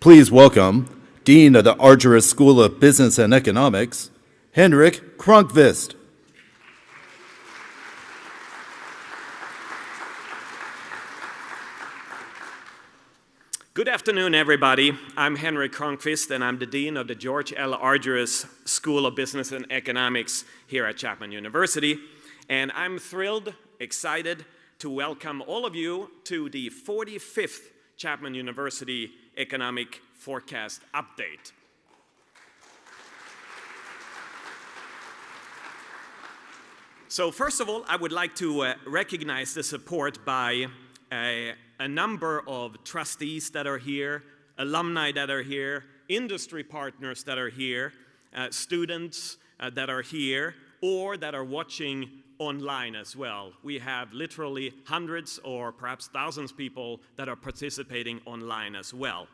Please welcome Dean of the Argyros School of Business and Economics, Henrik Cronqvist. Good afternoon, everybody. I'm Henrik Cronqvist, and I'm the Dean of the George L. Argyros School of Business and Economics here at Chapman University. And I'm thrilled, excited to welcome all of you to the 45th Chapman University Economic Forecast Update. So first of all, I would like to recognize the support by a number of trustees that are here, alumni that are here, industry partners that are here, students that are here, or that are watching online as well. We have literally hundreds or perhaps thousands of people that are participating online as well.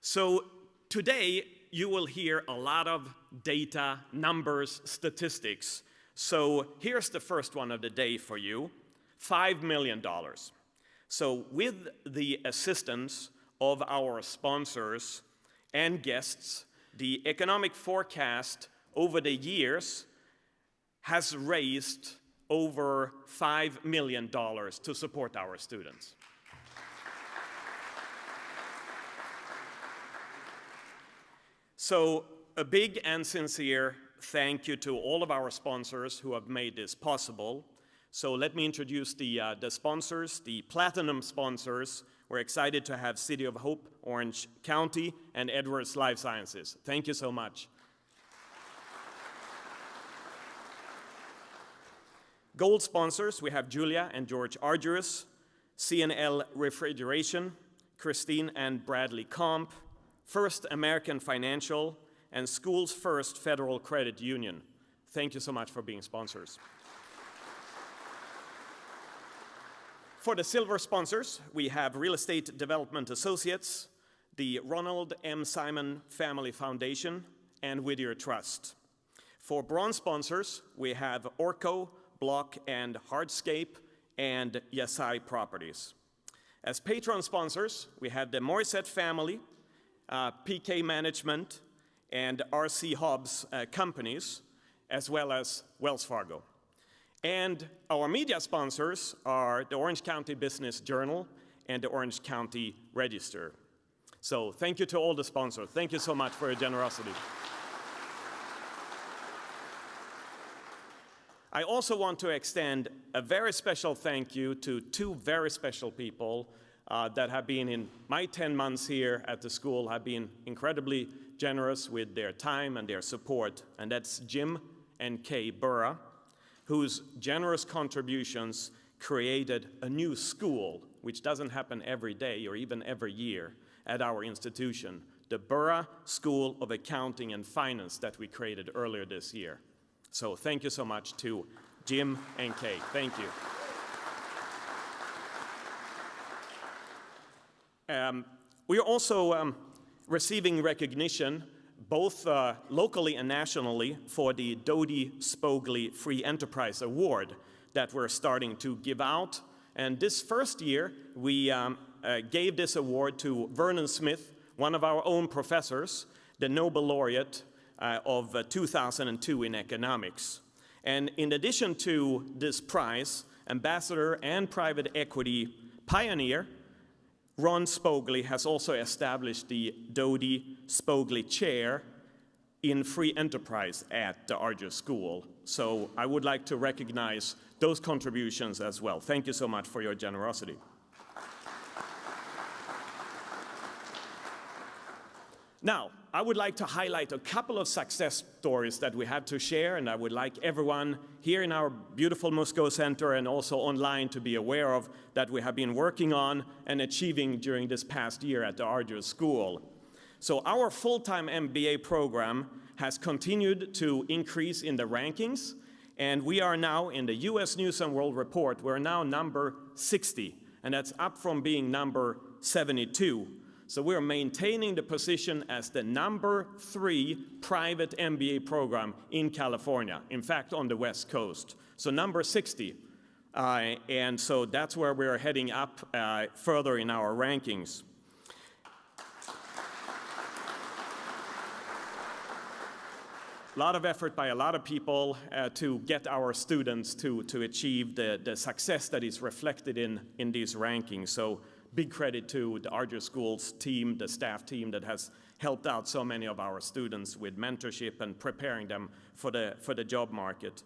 So today you will hear a lot of data, numbers, statistics. So here's the first one of the day for you, $5 million. So with the assistance of our sponsors and guests, the economic forecast over the years has raised over $5 million to support our students. So a big and sincere thank you to all of our sponsors who have made this possible. So let me introduce the sponsors, the platinum sponsors. We're excited to have City of Hope, Orange County, and Edwards Life Sciences. Thank you so much. Gold sponsors, we have Julia and George Argyros, C&L Refrigeration, Christine and Bradley Comp, First American Financial, and Schools First Federal Credit Union. Thank you so much for being sponsors. For the silver sponsors, we have Real Estate Development Associates, the Ronald M. Simon Family Foundation, and Whittier Trust. For bronze sponsors, we have Orco, Block and Hardscape, and Yasai Properties. As patron sponsors, we have the Morissette family, PK Management, and RC Hobbs companies, as well as Wells Fargo. And our media sponsors are the Orange County Business Journal and the Orange County Register. So thank you to all the sponsors. Thank you so much for your generosity. I also want to extend a very special thank you to two very special people that have been in my 10 months here at the school, have been incredibly generous with their time and their support, and that's Jim and Kay Burra, whose generous contributions created a new school, which doesn't happen every day or even every year at our institution, the Burra School of Accounting and Finance that we created earlier this year. So thank you so much to Jim and Kay. Thank you. We are also receiving recognition both locally and nationally for the Dodie Spogley Free Enterprise Award that we're starting to give out. And this first year, we gave this award to Vernon Smith, one of our own professors, the Nobel laureate of 2002 in economics. And in addition to this prize, ambassador and private equity pioneer, Ron Spogley has also established the Dodie Spogley Chair in Free Enterprise at the Argyros School. So I would like to recognize those contributions as well. Thank you so much for your generosity. Now, I would like to highlight a couple of success stories that we have to share, and I would like everyone here in our beautiful Musco Center and also online to be aware of that we have been working on and achieving during this past year at the Argyros School. So our full-time MBA program has continued to increase in the rankings, and we are now in the US News and World Report, we're now number 60, and that's up from being number 72. So we're maintaining the position as the number 3 private MBA program in California, in fact on the West Coast. So number 60. And so that's where we're heading up further in our rankings. lot of effort by a lot of people to get our students to achieve the success that is reflected in these rankings. So big credit to the Argyros School's team, the staff team that has helped out so many of our students with mentorship and preparing them for the job market.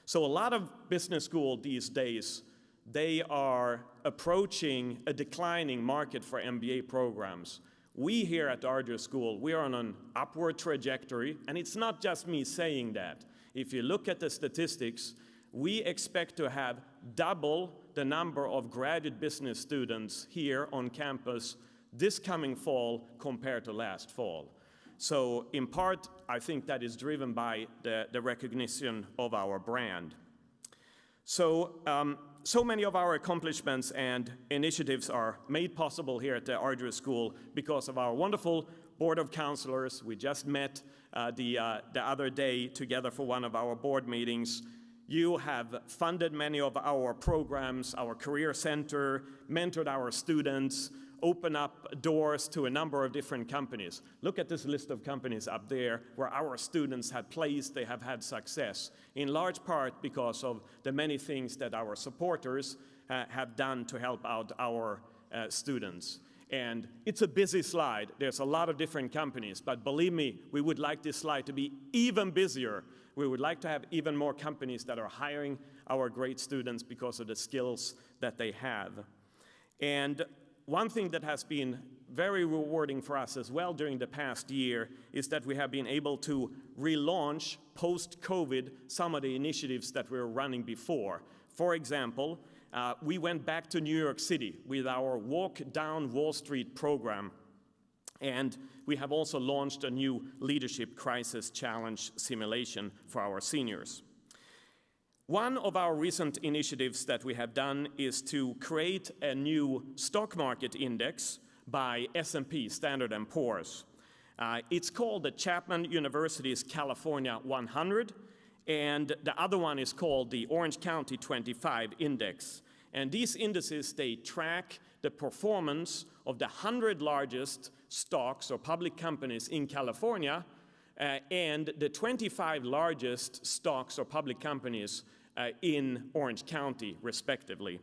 So a lot of business schools these days, they are approaching a declining market for MBA programs. We here at the Argyros School, we are on an upward trajectory, and it's not just me saying that. If you look at the statistics, we expect to have double the number of graduate business students here on campus this coming fall compared to last fall. So in part, I think that is driven by the recognition of our brand. So many of our accomplishments and initiatives are made possible here at the Argyros School because of our wonderful board of counselors. We just met the other day together for one of our board meetings. You have funded many of our programs, our career center, mentored our students, opened up doors to a number of different companies. Look at this list of companies up there where our students had placed, they have had success, in large part because of the many things that our supporters have done to help out our students. And it's a busy slide. There's a lot of different companies, but believe me, we would like this slide to be even busier. We would like to have even more companies that are hiring our great students because of the skills that they have. And one thing that has been very rewarding for us as well during the past year is that we have been able to relaunch post-COVID some of the initiatives that we were running before. For example, we went back to New York City with our Walk Down Wall Street program. And we have also launched a new Leadership Crisis Challenge simulation for our seniors. One of our recent initiatives that we have done is to create a new stock market index by S&P, Standard & Poor's. It's called the Chapman University's California 100, and the other one is called the Orange County 25 Index. And these indices, they track the performance of the 100 largest stocks or public companies in California and the 25 largest stocks or public companies in Orange County, respectively.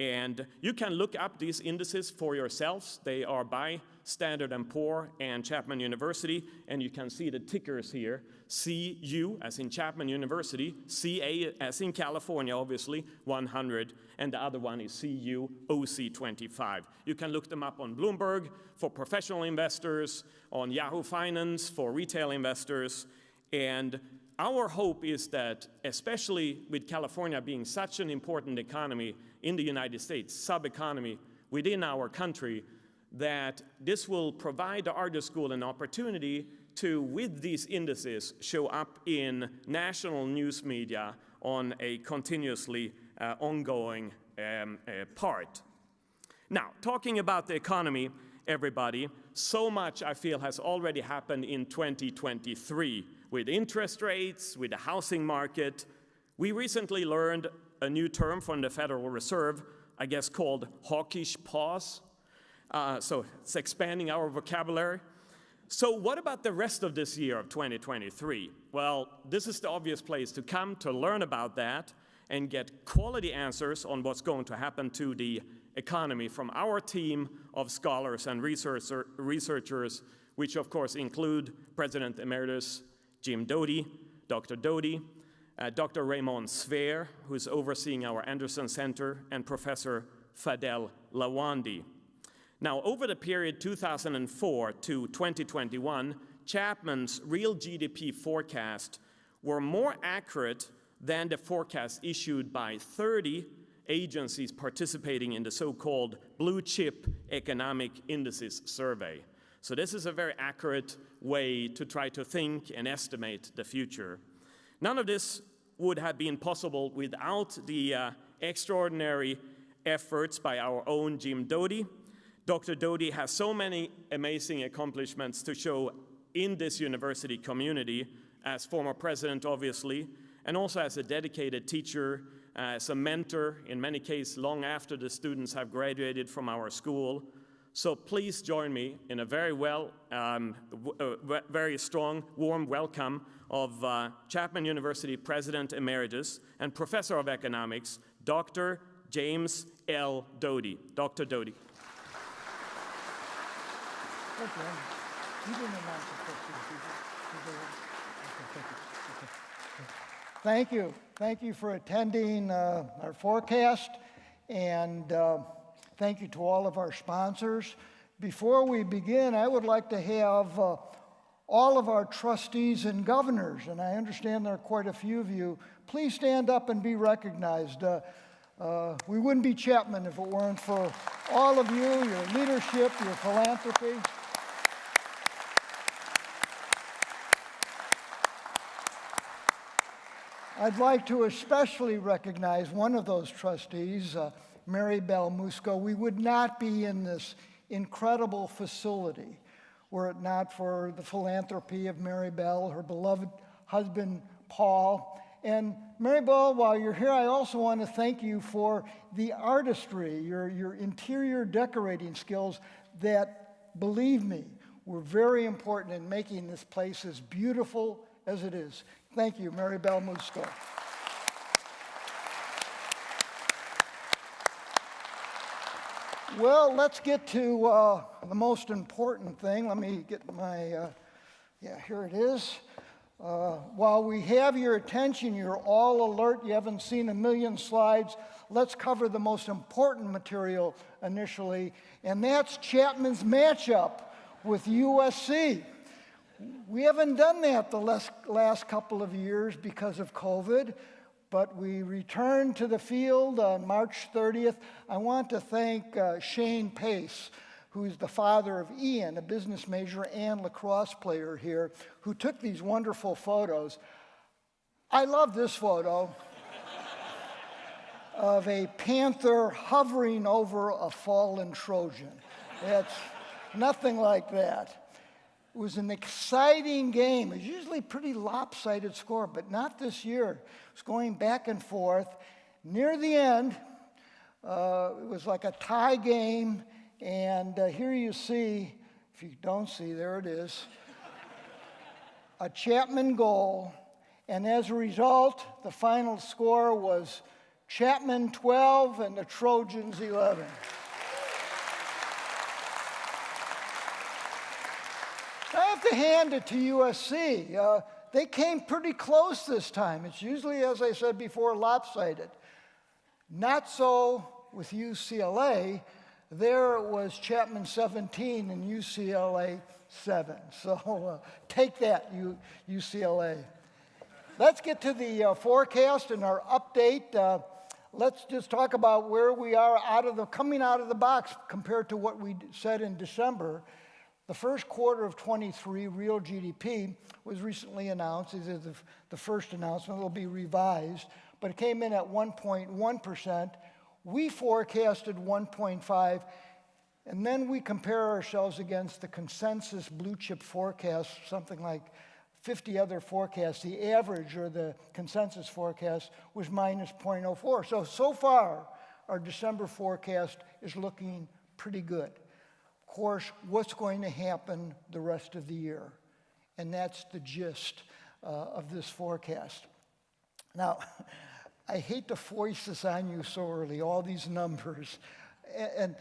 And you can look up these indices for yourselves. They are by Standard & Poor and Chapman University, and you can see the tickers here. CU, as in Chapman University, CA, as in California, obviously, 100, and the other one is CU OC 25. You can look them up on Bloomberg for professional investors, on Yahoo Finance for retail investors, and our hope is that, especially with California being such an important economy in the United States, sub-economy within our country, that this will provide the Argyros School an opportunity to, with these indices, show up in national news media on a continuously ongoing part. Now, talking about the economy, everybody, so much I feel has already happened in 2023 with interest rates, with the housing market. We recently learned a new term from the Federal Reserve, I guess called hawkish pause. So it's expanding our vocabulary. So what about the rest of this year of 2023? Well, this is the obvious place to come to learn about that and get quality answers on what's going to happen to the economy from our team of scholars and researchers, which of course include President Emeritus Jim Doty, Dr. Doty, Dr. Raymond Sver, who's overseeing our Anderson Center, and Professor Fadel Lawandi. Now, over the period 2004 to 2021, Chapman's real GDP forecast were more accurate than the forecast issued by 30 agencies participating in the so-called Blue Chip Economic Indices Survey. So this is a very accurate way to try to think and estimate the future. None of this would have been possible without the extraordinary efforts by our own Jim Doty. Dr. Doty has so many amazing accomplishments to show in this university community, as former president, obviously, and also as a dedicated teacher, as a mentor, in many cases long after the students have graduated from our school. So please join me in a very very strong, warm welcome of Chapman University President Emeritus and Professor of Economics, Dr. James L. Doty. Dr. Doty. Thank you. Thank you for attending our forecast, and thank you to all of our sponsors. Before we begin, I would like to have all of our trustees and governors, and I understand there are quite a few of you, please stand up and be recognized. We wouldn't be Chapman if it weren't for all of you, your leadership, your philanthropy. I'd like to especially recognize one of those trustees, Mary Bell Musco. We would not be in this incredible facility were it not for the philanthropy of Mary Bell, her beloved husband, Paul. And Mary Bell, while you're here, I also want to thank you for the artistry, your interior decorating skills that, believe me, were very important in making this place as beautiful as it is. Thank you, Mary Bell Musco. Well, let's get to the most important thing. Let me get my, here it is. While we have your attention, you're all alert, you haven't seen a million slides, let's cover the most important material initially, and that's Chapman's matchup with USC. We haven't done that the last couple of years because of COVID, but we returned to the field on March 30th. I want to thank Shane Pace, who's the father of Ian, a business major and lacrosse player here, who took these wonderful photos. I love this photo of a panther hovering over a fallen Trojan. It's nothing like that. It was an exciting game. It was usually a pretty lopsided score, but not this year. It was going back and forth. Near the end, it was like a tie game, and here you see, if you don't see, there it is, a Chapman goal, and as a result, the final score was Chapman 12 and the Trojans 11. I have to hand it to USC. They came pretty close this time. It's usually, as I said before, lopsided. Not so with UCLA. There it was Chapman 17 and UCLA 7. So take that, UCLA. Let's get to the forecast and our update. Let's just talk about where we are coming out of the box compared to what we said in December. The first quarter of 23 real GDP was recently announced. This is the first announcement. It'll be revised, but it came in at 1.1%. We forecasted 1.5%, and then we compare ourselves against the consensus blue chip forecast, something like 50 other forecasts. The average, or the consensus forecast, was minus 0.04. So far, our December forecast is looking pretty good. Of course, what's going to happen the rest of the year? And that's the gist of this forecast. Now, I hate to foist this on you so early, all these numbers, and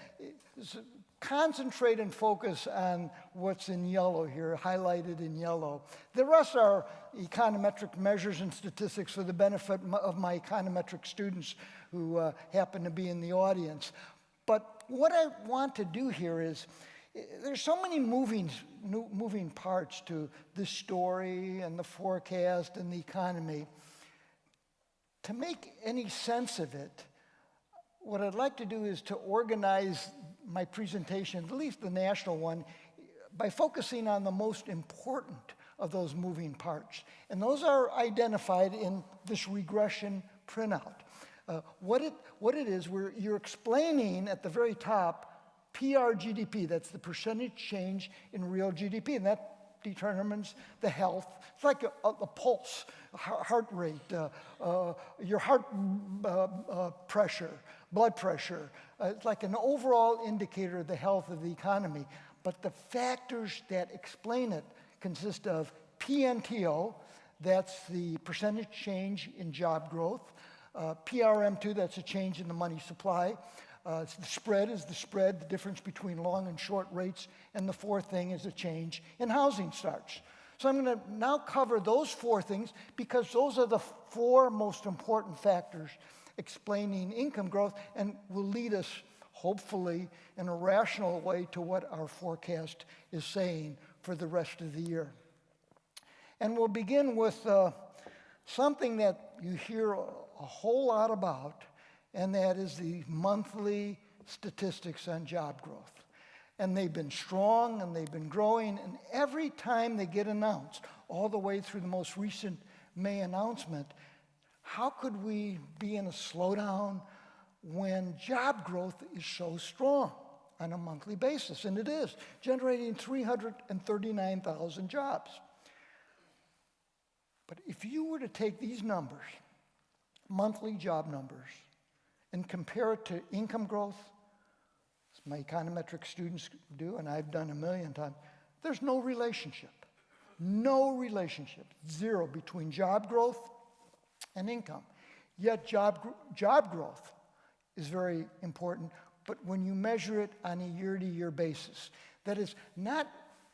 concentrate and focus on what's in yellow here, highlighted in yellow. The rest are econometric measures and statistics for the benefit of my econometric students who happen to be in the audience. But what I want to do here is, there's so many moving parts to this story and the forecast and the economy. To make any sense of it, what I'd like to do is to organize my presentation, at least the national one, by focusing on the most important of those moving parts. And those are identified in this regression printout. What it is, you're explaining at the very top PRGDP, that's the percentage change in real GDP, and that determines the health. It's like a pulse, heart rate, your heart pressure, blood pressure. It's like an overall indicator of the health of the economy. But the factors that explain it consist of PNTO, that's the percentage change in job growth. PRM2, that's a change in the money supply. The spread is the spread, the difference between long and short rates. And the fourth thing is a change in housing starts. So I'm going to now cover those four things because those are the four most important factors explaining income growth and will lead us, hopefully, in a rational way to what our forecast is saying for the rest of the year. And we'll begin with something that you hear a whole lot about, and that is the monthly statistics on job growth. And they've been strong and they've been growing, and every time they get announced, all the way through the most recent May announcement, how could we be in a slowdown when job growth is so strong on a monthly basis? And it is, generating 339,000 jobs. But if you were to take these numbers, monthly job numbers, and compare it to income growth, as my econometric students do, and I've done a million times, there's no relationship. No relationship, zero, between job growth and income. Yet job growth is very important, but when you measure it on a year-to-year basis, that is not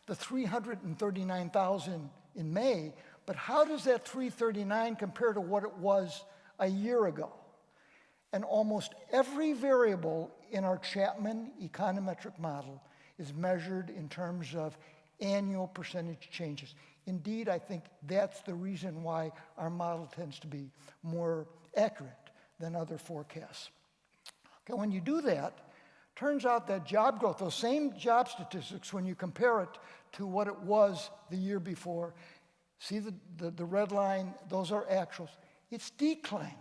the 339,000 in May, but how does that 339 compare to what it was a year ago? And almost every variable in our Chapman econometric model is measured in terms of annual percentage changes. Indeed, I think that's the reason why our model tends to be more accurate than other forecasts. Okay, when you do that, turns out that job growth, those same job statistics, when you compare it to what it was the year before, see the red line, those are actuals. It's declining.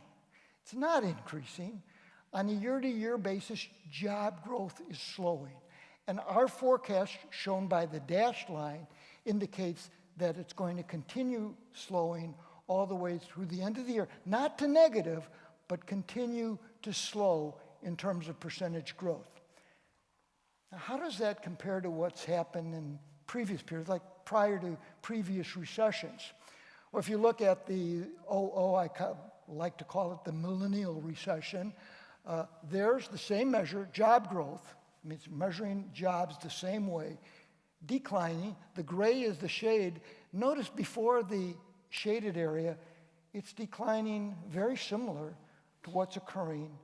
It's not increasing. On a year-to-year basis, job growth is slowing. And our forecast, shown by the dashed line, indicates that it's going to continue slowing all the way through the end of the year. Not to negative, but continue to slow in terms of percentage growth. Now, how does that compare to what's happened in previous periods, like prior to previous recessions? Well, if you look at the I like to call it the millennial recession, there's the same measure, job growth. I mean, it's measuring jobs the same way, declining. The gray is the shade. Notice before the shaded area, it's declining very similar to what's occurring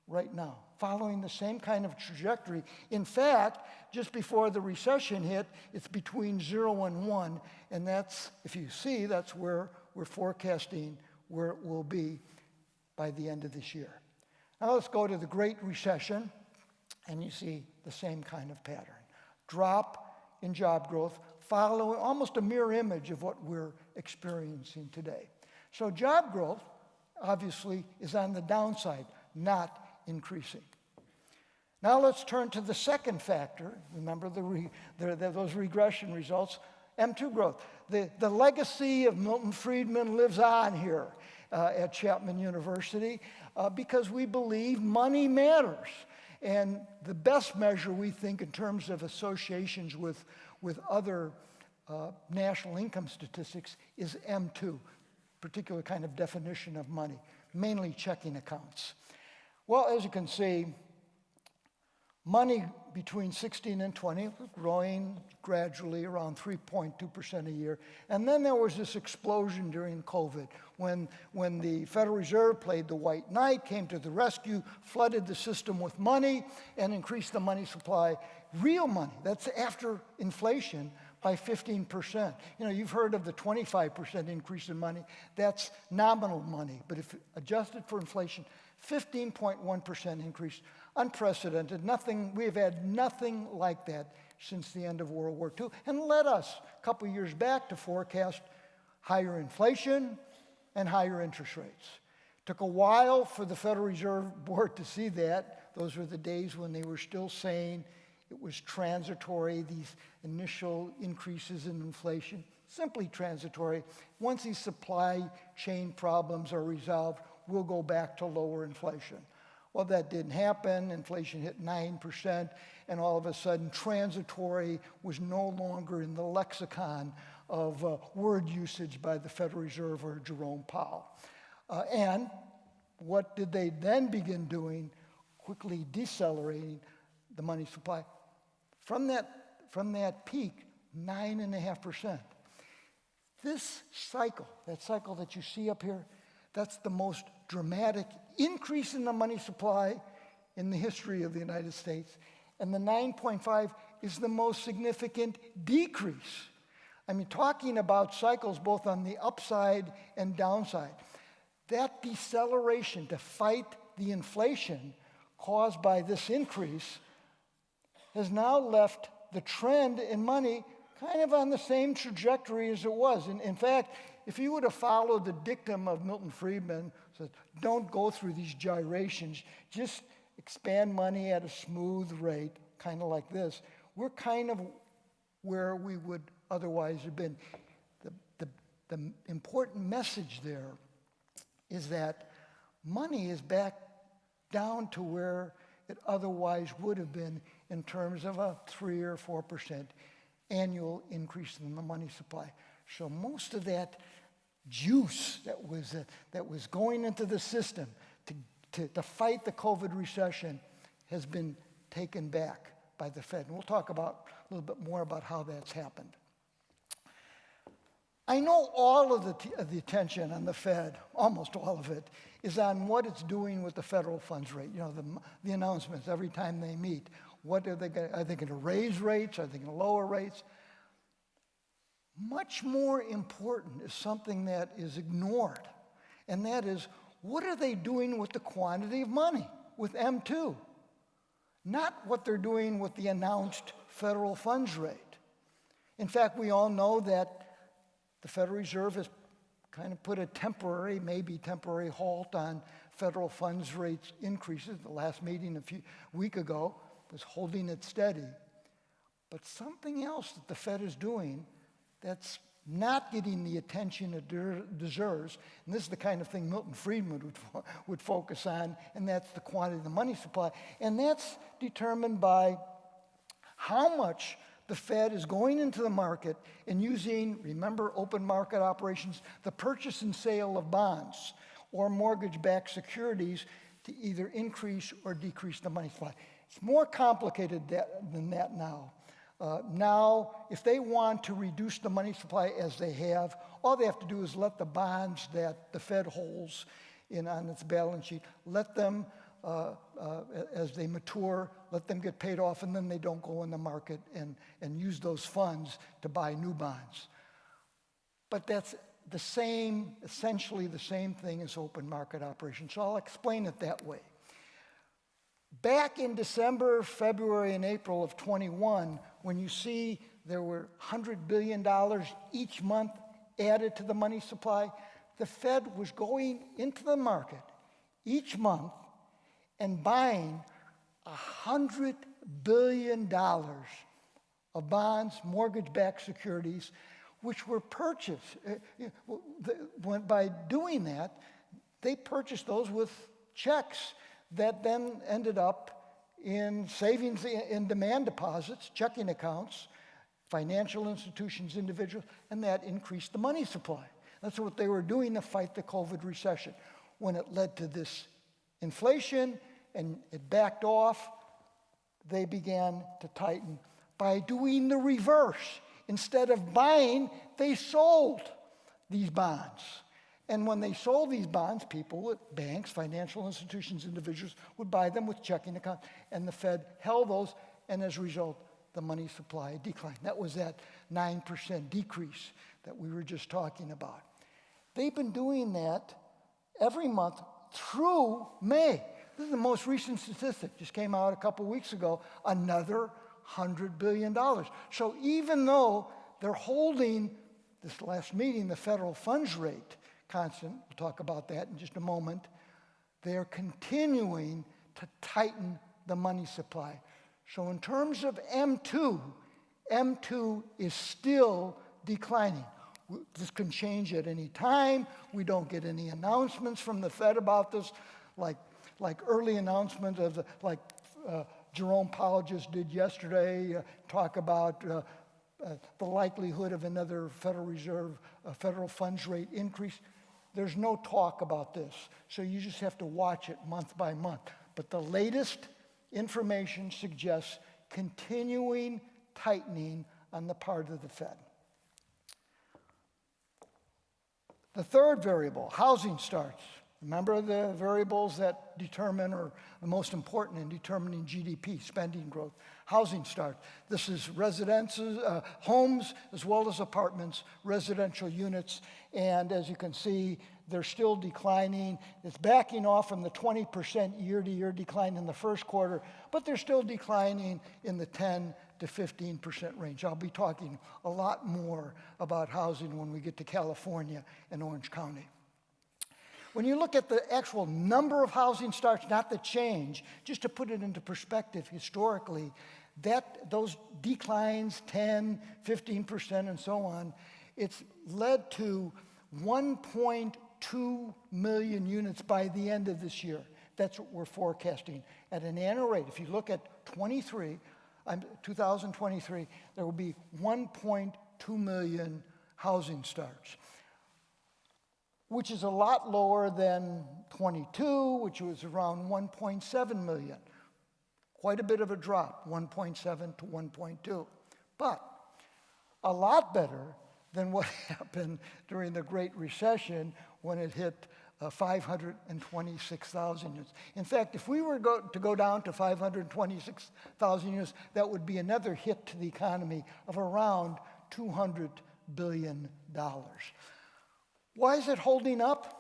right now, following the same kind of trajectory. In fact, just before the recession hit, it's between 0 and 1, and that's, if you see, that's where we're forecasting where it will be by the end of this year. Now let's go to the Great Recession, and you see the same kind of pattern. Drop in job growth, following almost a mirror image of what we're experiencing today. So job growth, obviously, is on the downside, not increasing. Now let's turn to the second factor. Remember those regression results, M2 growth. The legacy of Milton Friedman lives on here at Chapman University because we believe money matters. And the best measure, we think, in terms of associations with other national income statistics is M2, particular kind of definition of money, mainly checking accounts. Well, as you can see, money between 16 and 20 was growing gradually around 3.2% a year. And then there was this explosion during COVID when the Federal Reserve played the white knight, came to the rescue, flooded the system with money, and increased the money supply, real money, that's after inflation, by 15%. You know, you've heard of the 25% increase in money. That's nominal money. But if adjusted for inflation, 15.1% increase, unprecedented. Nothing, we have had nothing like that since the end of World War II, and led us a couple years back to forecast higher inflation and higher interest rates. Took a while for the Federal Reserve Board to see that. Those were the days when they were still saying it was transitory, these initial increases in inflation, simply transitory. Once these supply chain problems are resolved, we'll go back to lower inflation. Well, that didn't happen. Inflation hit 9%, and all of a sudden, transitory was no longer in the lexicon of word usage by the Federal Reserve or Jerome Powell. And what did they then begin doing? Quickly decelerating the money supply. From that peak, 9.5%. This cycle, that cycle that you see up here, that's the most dramatic increase in the money supply in the history of the United States. And the 9.5 is the most significant decrease. I mean, talking about cycles both on the upside and downside. That deceleration to fight the inflation caused by this increase has now left the trend in money kind of on the same trajectory as it was. In fact, if you would have followed the dictum of Milton Friedman, says, don't go through these gyrations, just expand money at a smooth rate, kind of like this, we're kind of where we would otherwise have been. The important message there is that money is back down to where it otherwise would have been in terms of a 3 or 4% annual increase in the money supply. So most of that juice that was going into the system to fight the COVID recession has been taken back by the Fed. And we'll talk about a little bit more about how that's happened. I know all of the attention on the Fed, almost all of it, is on what it's doing with the federal funds rate. You know, the announcements every time they meet. What are they going to raise rates? Are they going to lower rates? Much more important is something that is ignored, and that is, what are they doing with the quantity of money, with M2? Not what they're doing with the announced federal funds rate. In fact, we all know that the Federal Reserve has kind of put a maybe temporary halt on federal funds rates increases. The last meeting a week ago was holding it steady. But something else that the Fed is doing that's not getting the attention it deserves, and this is the kind of thing Milton Friedman would focus on, and that's the quantity of the money supply. And that's determined by how much the Fed is going into the market and using, remember, open market operations, the purchase and sale of bonds or mortgage-backed securities to either increase or decrease the money supply. It's more complicated than that now. Now, if they want to reduce the money supply as they have, all they have to do is let the bonds that the Fed holds on its balance sheet, let them, as they mature, let them get paid off, and then they don't go in the market and use those funds to buy new bonds. But that's essentially the same thing as open market operations. So I'll explain it that way. Back in December, February, and April of 21, when you see there were $100 billion each month added to the money supply, the Fed was going into the market each month and buying $100 billion of bonds, mortgage-backed securities, which were purchased. By doing that, they purchased those with checks that then ended up in savings in demand deposits, checking accounts, financial institutions, individuals, and that increased the money supply. That's what they were doing to fight the COVID recession. When it led to this inflation and it backed off, they began to tighten by doing the reverse. Instead of buying, they sold these bonds. And when they sold these bonds, people at banks, financial institutions, individuals would buy them with checking accounts, and the Fed held those, and as a result, the money supply declined. That was that 9% decrease that we were just talking about. They've been doing that every month through May. This is the most recent statistic, just came out a couple weeks ago, another $100 billion. So even though they're holding, this last meeting, the federal funds rate constant, we'll talk about that in just a moment, they're continuing to tighten the money supply. So in terms of M2 is still declining. This can change at any time. We don't get any announcements from the Fed about this, like early announcements of Jerome Powell just did yesterday, talk about the likelihood of another Federal Reserve, federal funds rate increase. There's no talk about this, so you just have to watch it month by month. But the latest information suggests continuing tightening on the part of the Fed. The third variable, housing starts. Remember the variables that determine, or the most important in determining GDP, spending growth. Housing starts. This is residences, homes, as well as apartments, residential units. And as you can see, they're still declining. It's backing off from the 20% year-to-year decline in the first quarter, but they're still declining in the 10 to 15% range. I'll be talking a lot more about housing when we get to California and Orange County. When you look at the actual number of housing starts, not the change, just to put it into perspective historically, those declines, 10, 15%, and so on, it's led to 1.2 million units by the end of this year. That's what we're forecasting at an annual rate. If you look at 2023, there will be 1.2 million housing starts, which is a lot lower than 22, which was around 1.7 million. Quite a bit of a drop, 1.7 to 1.2. But a lot better than what happened during the Great Recession when it hit 526,000 units. In fact, if we were to go down to 526,000 units, that would be another hit to the economy of around $200 billion. Why is it holding up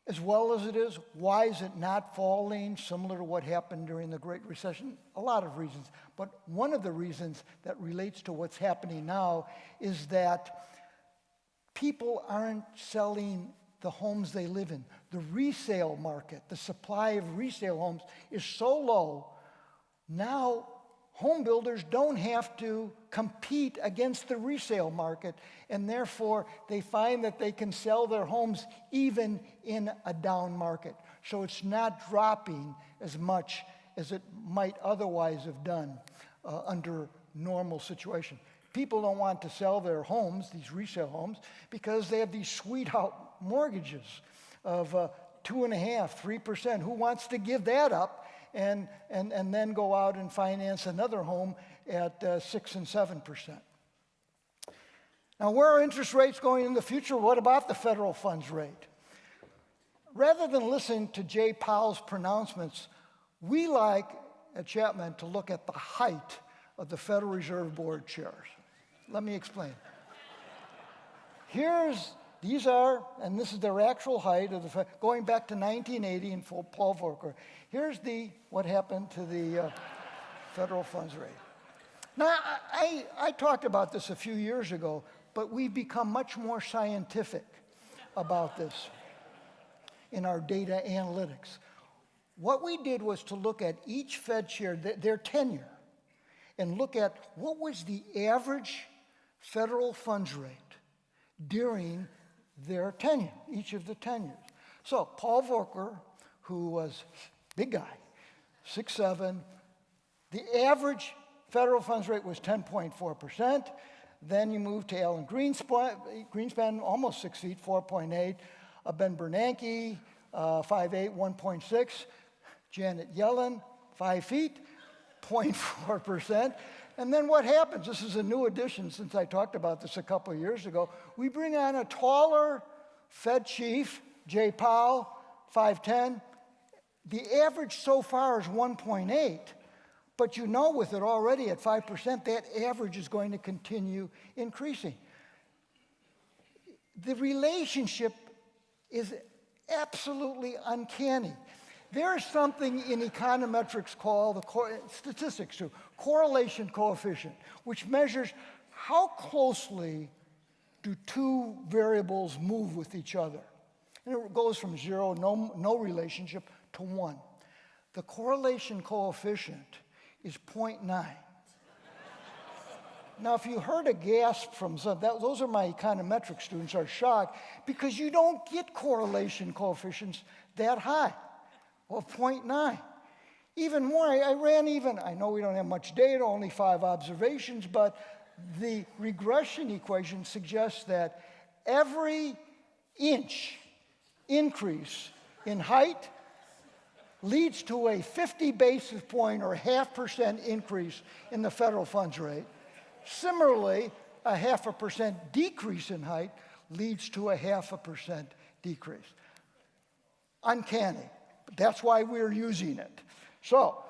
as well as it is? Why is it not falling, similar to what happened during the Great Recession? A lot of reasons. But one of the reasons that relates to what's happening now is that people aren't selling the homes they live in. The resale market, the supply of resale homes is so low, now home builders don't have to compete against the resale market, and therefore they find that they can sell their homes even in a down market. So it's not dropping as much as it might otherwise have done under normal situation. People don't want to sell their homes, these resale homes, because they have these sweetheart mortgages of 2.5%, 3%. Who wants to give that up and then go out and finance another home at 6 and 7%? Now, where are interest rates going in the future? What about the federal funds rate? Rather than listen to Jay Powell's pronouncements, we like at Chapman to look at the height of the Federal Reserve Board chairs. Let me explain. These are, and this is their actual height of the going back to 1980 and Paul Volcker. Here's what happened to the federal funds rate. Now, I talked about this a few years ago, but we've become much more scientific about this in our data analytics. What we did was to look at each Fed chair, their tenure, and look at what was the average federal funds rate during their tenure, each of the tenures. So Paul Volcker, who was a big guy, 6'7", the average federal funds rate was 10.4%. Then you move to Alan Greenspan, almost 6 feet, 4.8. Ben Bernanke, 5'8", 1.6. Janet Yellen, 5 feet, 0.4%. And then what happens? This is a new addition since I talked about this a couple of years ago. We bring on a taller Fed chief, Jay Powell, 5'10". The average so far is 1.8. But you know with it already at 5%, that average is going to continue increasing. The relationship is absolutely uncanny. There is something in econometrics called, statistics too, correlation coefficient, which measures how closely do two variables move with each other. And it goes from 0, no relationship, to 1. The correlation coefficient is 0.9. Now, if you heard a gasp from some, those are my econometric students are shocked because you don't get correlation coefficients that high, of 0.9. Even more, I know we don't have much data, only 5 observations, but the regression equation suggests that every inch increase in height leads to a 50 basis point or 0.5% increase in the federal funds rate. Similarly, a 0.5% decrease in height leads to a 0.5% decrease. Uncanny, but that's why we're using it. So,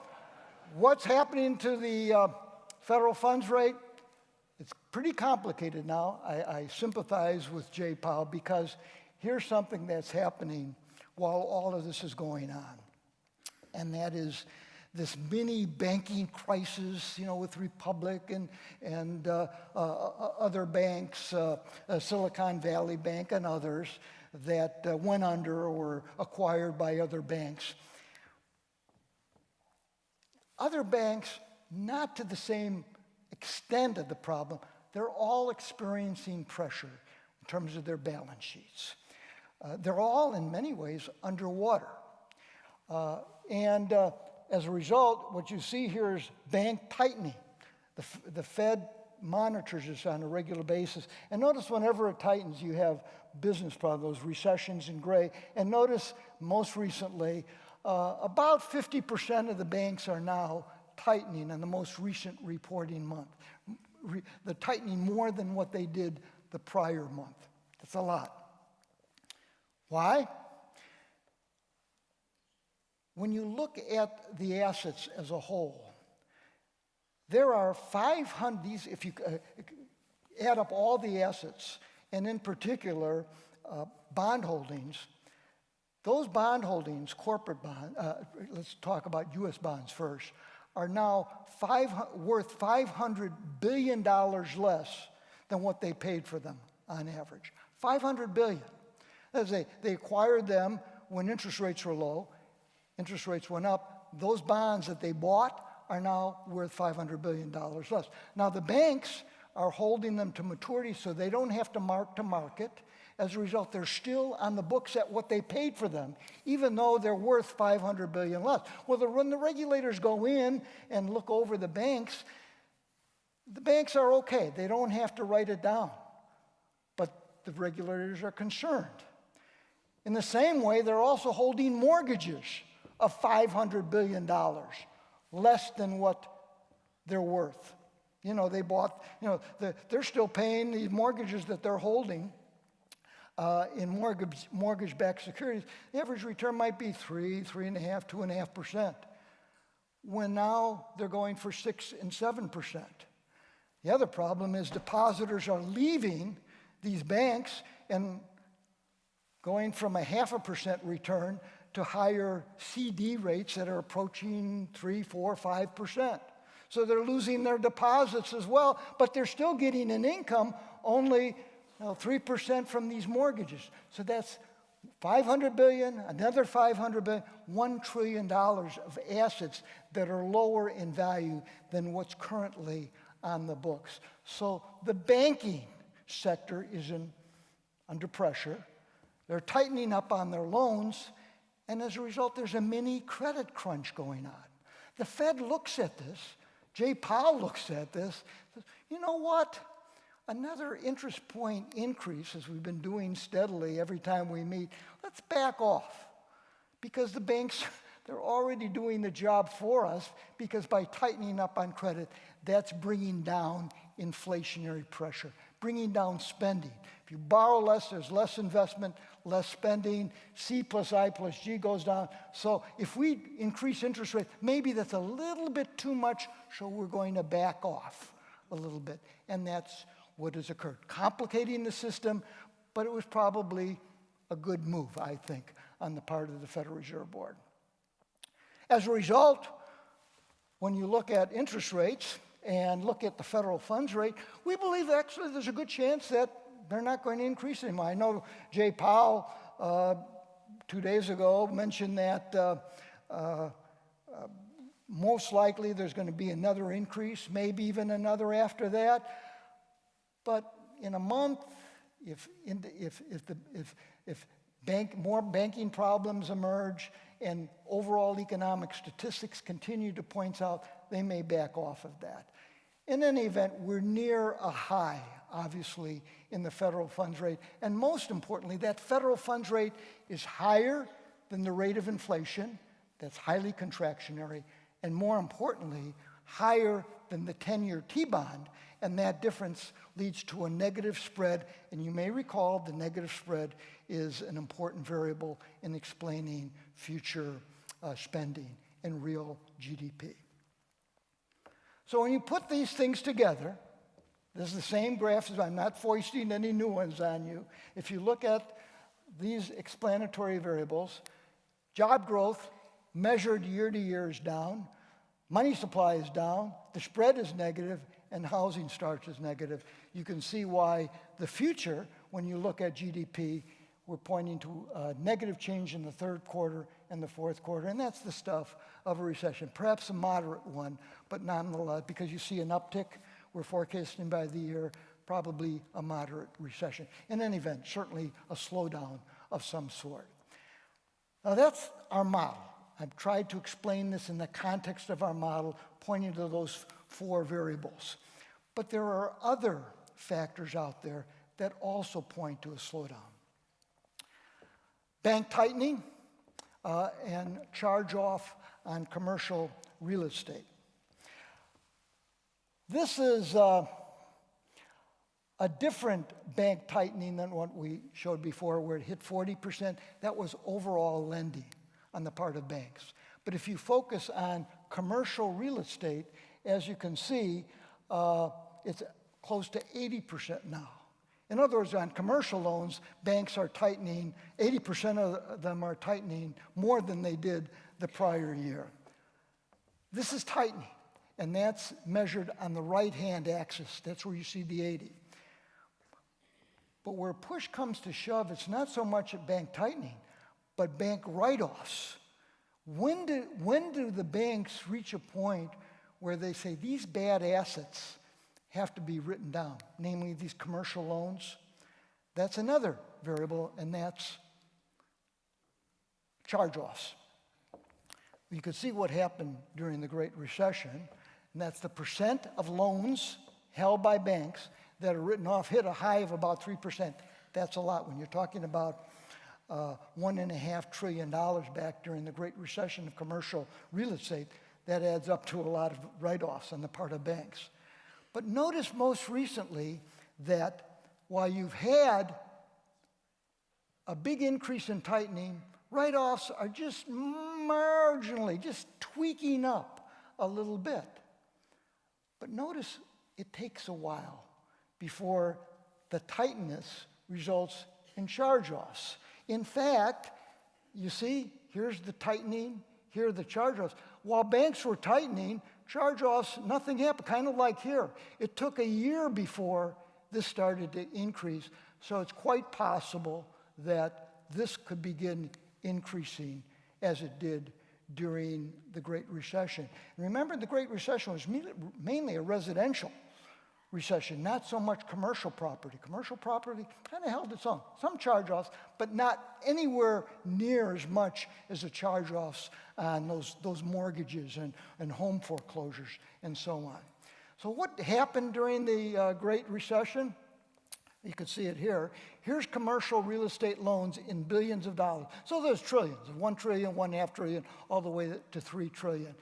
what's happening to the federal funds rate? It's pretty complicated now. I sympathize with Jay Powell because here's something that's happening while all of this is going on. And that is this mini banking crisis, with Republic and other banks, Silicon Valley Bank and others that went under or were acquired by other banks. Other banks, not to the same extent of the problem, they're all experiencing pressure in terms of their balance sheets. They're all, in many ways, underwater. As a result, what you see here is bank tightening. The Fed monitors this on a regular basis. And notice whenever it tightens, you have business problems, those recessions in gray. And notice most recently, about 50% of the banks are now tightening in the most recent reporting month. They're tightening more than what they did the prior month. That's a lot. Why? When you look at the assets as a whole, there are 500, if you add up all the assets, and in particular, bond holdings, those bond holdings, corporate bond, let's talk about U.S. bonds first, are now worth $500 billion less than what they paid for them on average. $500 billion. As they acquired them when interest rates were low. Interest rates went up. Those bonds that they bought are now worth $500 billion less. Now, the banks are holding them to maturity so they don't have to mark to market. As a result, they're still on the books at what they paid for them, even though they're worth $500 billion less. Well, when the regulators go in and look over the banks are okay. They don't have to write it down. But the regulators are concerned. In the same way, they're also holding mortgages of $500 billion, less than what they're worth. They bought, they're still paying these mortgages that they're holding in mortgage-backed securities. The average return might be 3.5%, 2.5%, when now they're going for 6% and 7%. The other problem is depositors are leaving these banks and going from a 0.5% return to higher CD rates that are approaching 3%, 4%, 5%. So they're losing their deposits as well, but they're still getting an income, only 3% from these mortgages. So that's $500 billion, another $500 billion, $1 trillion of assets that are lower in value than what's currently on the books. So the banking sector is under pressure. They're tightening up on their loans, and as a result, there's a mini credit crunch going on. The Fed looks at this. Jay Powell looks at this. Says, you know what? Another interest point increase, as we've been doing steadily every time we meet, let's back off. Because the banks, they're already doing the job for us, because by tightening up on credit, that's bringing down inflationary pressure, bringing down spending. If you borrow less, there's less investment, less spending. C plus I plus G goes down. So if we increase interest rates, maybe that's a little bit too much, so we're going to back off a little bit. And that's what has occurred. Complicating the system, but it was probably a good move, I think, on the part of the Federal Reserve Board. As a result, when you look at interest rates and look at the federal funds rate, we believe actually there's a good chance that they're not going to increase anymore. I know Jay Powell 2 days ago mentioned that Most likely there's going to be another increase, maybe even another after that. But in a month, if more banking problems emerge and overall economic statistics continue to point out, they may back off of that. In any event, we're near a high, obviously, in the federal funds rate. And most importantly, that federal funds rate is higher than the rate of inflation. That's highly contractionary. And more importantly, higher than the 10-year T-bond. And that difference leads to a negative spread. And you may recall the negative spread is an important variable in explaining future spending and real GDP. So when you put these things together, this is the same graph as I'm not foisting any new ones on you. If you look at these explanatory variables, job growth measured year to year is down, money supply is down, the spread is negative, and housing starts is negative. You can see why the future, when you look at GDP, we're pointing to a negative change in the third quarter and the fourth quarter, and that's the stuff of a recession. Perhaps a moderate one, but nonetheless, because you see an uptick, we're forecasting by the year probably a moderate recession. In any event, certainly a slowdown of some sort. Now that's our model. I've tried to explain this in the context of our model, pointing to those four variables. But there are other factors out there that also point to a slowdown. Bank tightening and charge-off on commercial real estate. This is a different bank tightening than what we showed before, where it hit 40%. That was overall lending on the part of banks. But if you focus on commercial real estate, as you can see, it's close to 80% now. In other words, on commercial loans, banks are tightening, 80% of them are tightening more than they did the prior year. This is tightening, and that's measured on the right-hand axis. That's where you see the 80. But where push comes to shove, it's not so much at bank tightening, but bank write-offs. When do the banks reach a point where they say these bad assets have to be written down, namely these commercial loans? That's another variable, and that's charge-offs. You could see what happened during the Great Recession, and that's the percent of loans held by banks that are written off hit a high of about 3%. That's a lot. When you're talking about $1.5 trillion back during the Great Recession of commercial real estate, that adds up to a lot of write-offs on the part of banks. But notice most recently that while you've had a big increase in tightening, write-offs are just marginally, just tweaking up a little bit. But notice it takes a while before the tightness results in charge-offs. In fact, you see, here's the tightening, here are the charge-offs. While banks were tightening, charge-offs, nothing happened, kind of like here. It took a year before this started to increase, so it's quite possible that this could begin increasing as it did during the Great Recession. And remember, the Great Recession was mainly a residential recession, not so much commercial property. Commercial property kind of held its own. Some charge-offs, but not anywhere near as much as the charge-offs on those mortgages and home foreclosures and so on. So what happened during the Great Recession? You can see it here. Here's commercial real estate loans in billions of dollars. So there's trillions, 1 trillion, 1.5 trillion, all the way to 3 trillion.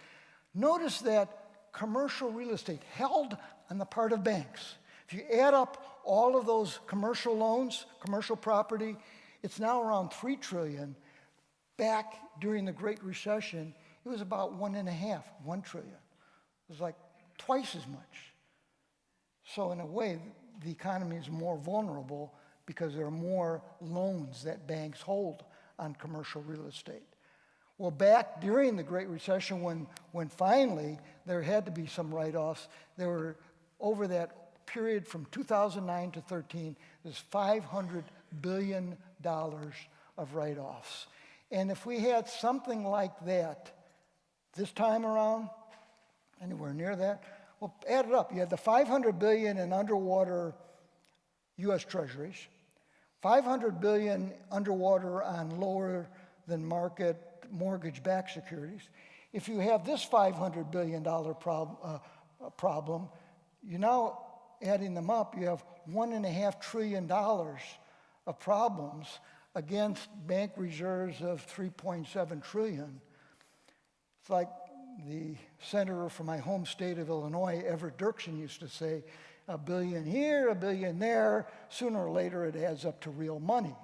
Notice that commercial real estate held on the part of banks. If you add up all of those commercial loans, commercial property, it's now around 3 trillion. Back during the Great Recession, it was about 1 trillion. It was like twice as much. So in a way, the economy is more vulnerable because there are more loans that banks hold on commercial real estate. Well, back during the Great Recession, when finally there had to be some write-offs, there were, over that period from 2009 to 13, there's $500 billion of write-offs. And if we had something like that This time around, anywhere near that? Well, add it up. You had the $500 billion in underwater U.S. Treasuries, $500 billion underwater on lower than market mortgage-backed securities. If you have this $500 billion problem, you now, adding them up, you have $1.5 trillion of problems against bank reserves of $3.7 trillion. It's like the senator from my home state of Illinois, Everett Dirksen, used to say, a billion here, a billion there, sooner or later it adds up to real money.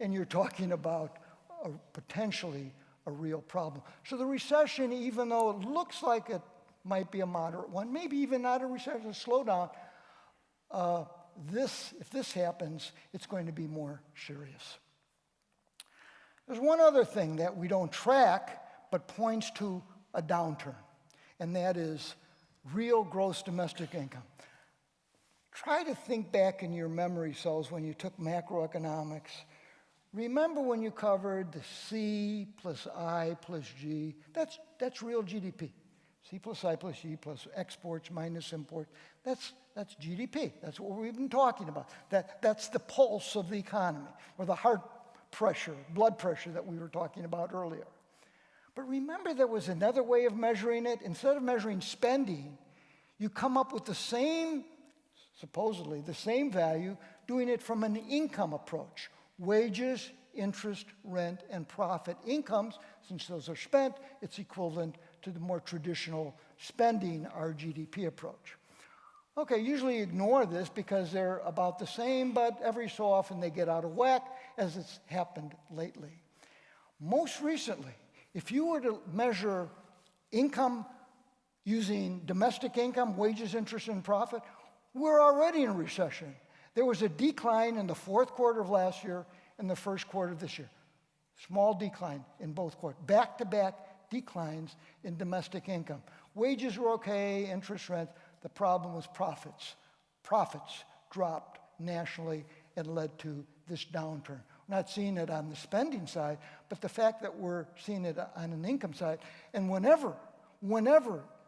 And you're talking about potentially a real problem. So the recession, even though it looks like it might be a moderate one, maybe even not a recession, a slowdown, if this happens, it's going to be more serious. There's one other thing that we don't track, but points to a downturn, and that is real gross domestic income. Try to think back in your memory cells when you took macroeconomics. Remember when you covered the C plus I plus G? That's real GDP. C plus I plus G plus exports minus import. That's GDP. That's what we've been talking about. That's the pulse of the economy, or the heart pressure, blood pressure that we were talking about earlier. But remember, there was another way of measuring it. Instead of measuring spending, you come up with the same, supposedly the same value, doing it from an income approach. Wages, interest, rent, and profit. Incomes, since those are spent, it's equivalent to the more traditional spending, our GDP approach. Okay, usually ignore this because they're about the same, but every so often they get out of whack, as it's happened lately. Most recently, if you were to measure income using domestic income, wages, interest, and profit, we're already in a recession. There was a decline in the fourth quarter of last year and the first quarter of this year. Small decline in both quarters. Back-to-back declines in domestic income. Wages were okay, interest, rent. The problem was profits. Profits dropped nationally and led to this downturn. We're not seeing it on the spending side, but the fact that we're seeing it on an income side. And whenever,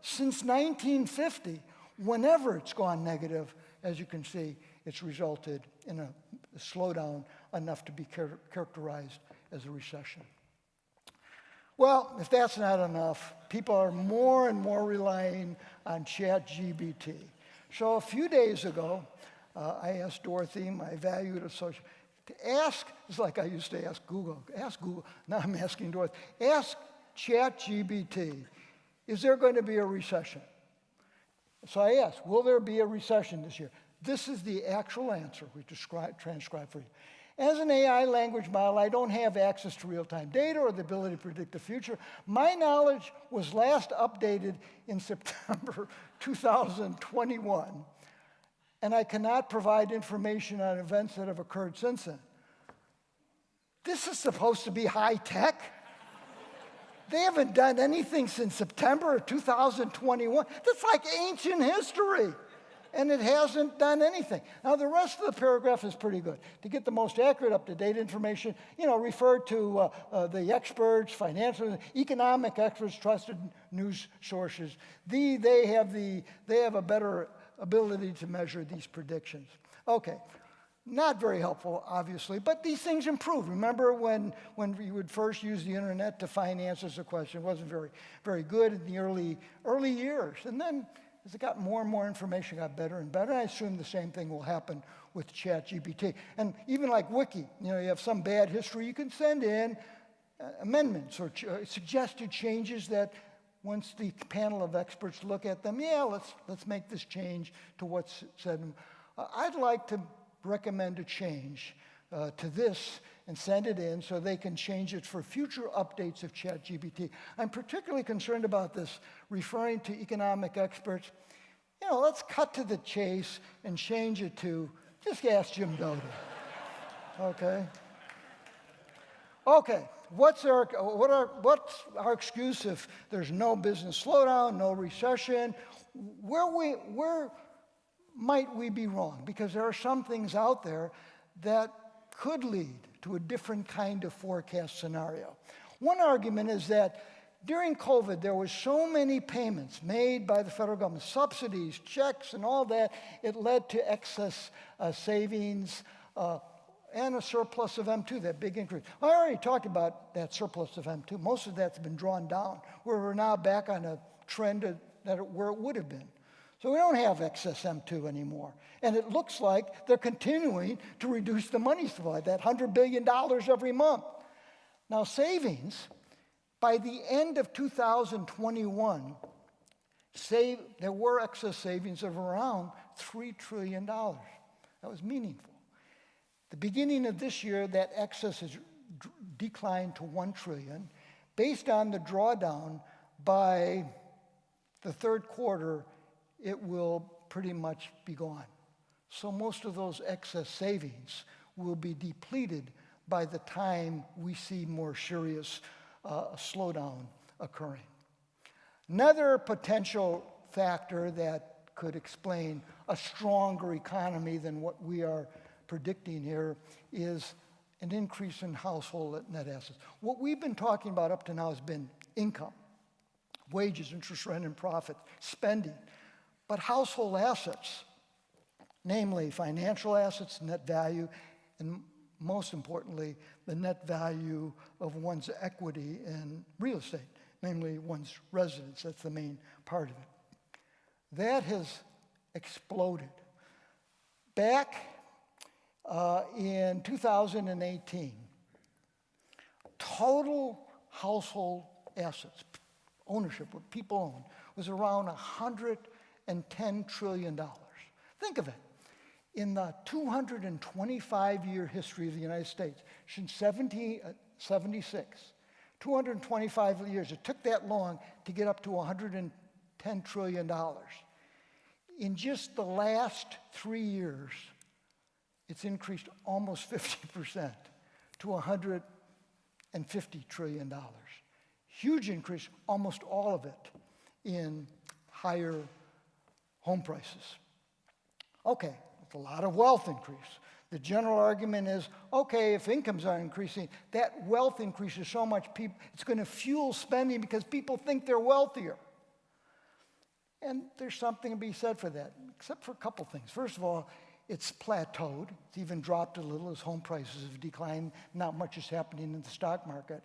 since 1950, whenever it's gone negative, as you can see, it's resulted in a slowdown enough to be characterized as a recession. Well, if that's not enough, people are more and more relying on ChatGPT. So a few days ago, I asked Dorothy, my valued associate, to ask, it's like I used to ask Google. Now I'm asking Dorothy, ask ChatGPT, is there going to be a recession? So I asked, will there be a recession this year? This is the actual answer we transcribed for you. As an AI language model, I don't have access to real-time data or the ability to predict the future. My knowledge was last updated in September 2021, and I cannot provide information on events that have occurred since then. This is supposed to be high-tech? They haven't done anything since September of 2021. That's like ancient history. And it hasn't done anything. Now, the rest of the paragraph is pretty good. To get the most accurate, up-to-date information, refer to the experts, financial, economic experts, trusted news sources. They have a better ability to measure these predictions. Okay. Not very helpful, obviously, but these things improve. Remember when you would first use the internet to find answers to questions? It wasn't very, very good in the early years. And then as it got more and more information, it got better and better. I assume the same thing will happen with ChatGPT. And even like Wiki, you have some bad history, you can send in amendments or suggested changes that once the panel of experts look at them, let's make this change to what's said. I'd like to recommend a change to this and send it in so they can change it for future updates of ChatGPT. I'm particularly concerned about this, referring to economic experts. Let's cut to the chase and change it to, just ask Jim Doty. Okay, what's our excuse if there's no business slowdown, no recession? Where might we be wrong? Because there are some things out there that could lead to a different kind of forecast scenario. One argument is that during COVID, there was so many payments made by the federal government, subsidies, checks, and all that, it led to excess savings and a surplus of M2, that big increase. I already talked about that surplus of M2. Most of that's been drawn down, where we're now back on a trend where it would have been. So we don't have excess M2 anymore. And it looks like they're continuing to reduce the money supply, that $100 billion every month. Now, savings, by the end of 2021, there were excess savings of around $3 trillion. That was meaningful. The beginning of this year, that excess has declined to $1 trillion. Based on the drawdown, by the third quarter, it will pretty much be gone. So most of those excess savings will be depleted by the time we see more serious slowdown occurring. Another potential factor that could explain a stronger economy than what we are predicting here is an increase in household net assets. What we've been talking about up to now has been income, wages, interest, rent, and profit, spending. But household assets, namely financial assets, net value, and most importantly, the net value of one's equity in real estate, namely one's residence. That's the main part of it. That has exploded. Back in 2018, total household assets, ownership, what people own, was around $110 trillion. Think of it. In the 225-year history of the United States, since 1776, 225 years, it took that long to get up to $110 trillion. In just the last 3 years, it's increased almost 50% to $150 trillion. Huge increase, almost all of it in higher home prices. Okay, it's a lot of wealth increase. The general argument is, okay, if incomes are increasing, that wealth increases so much, it's going to fuel spending because people think they're wealthier. And there's something to be said for that, except for a couple things. First of all, it's plateaued. It's even dropped a little as home prices have declined. Not much is happening in the stock market.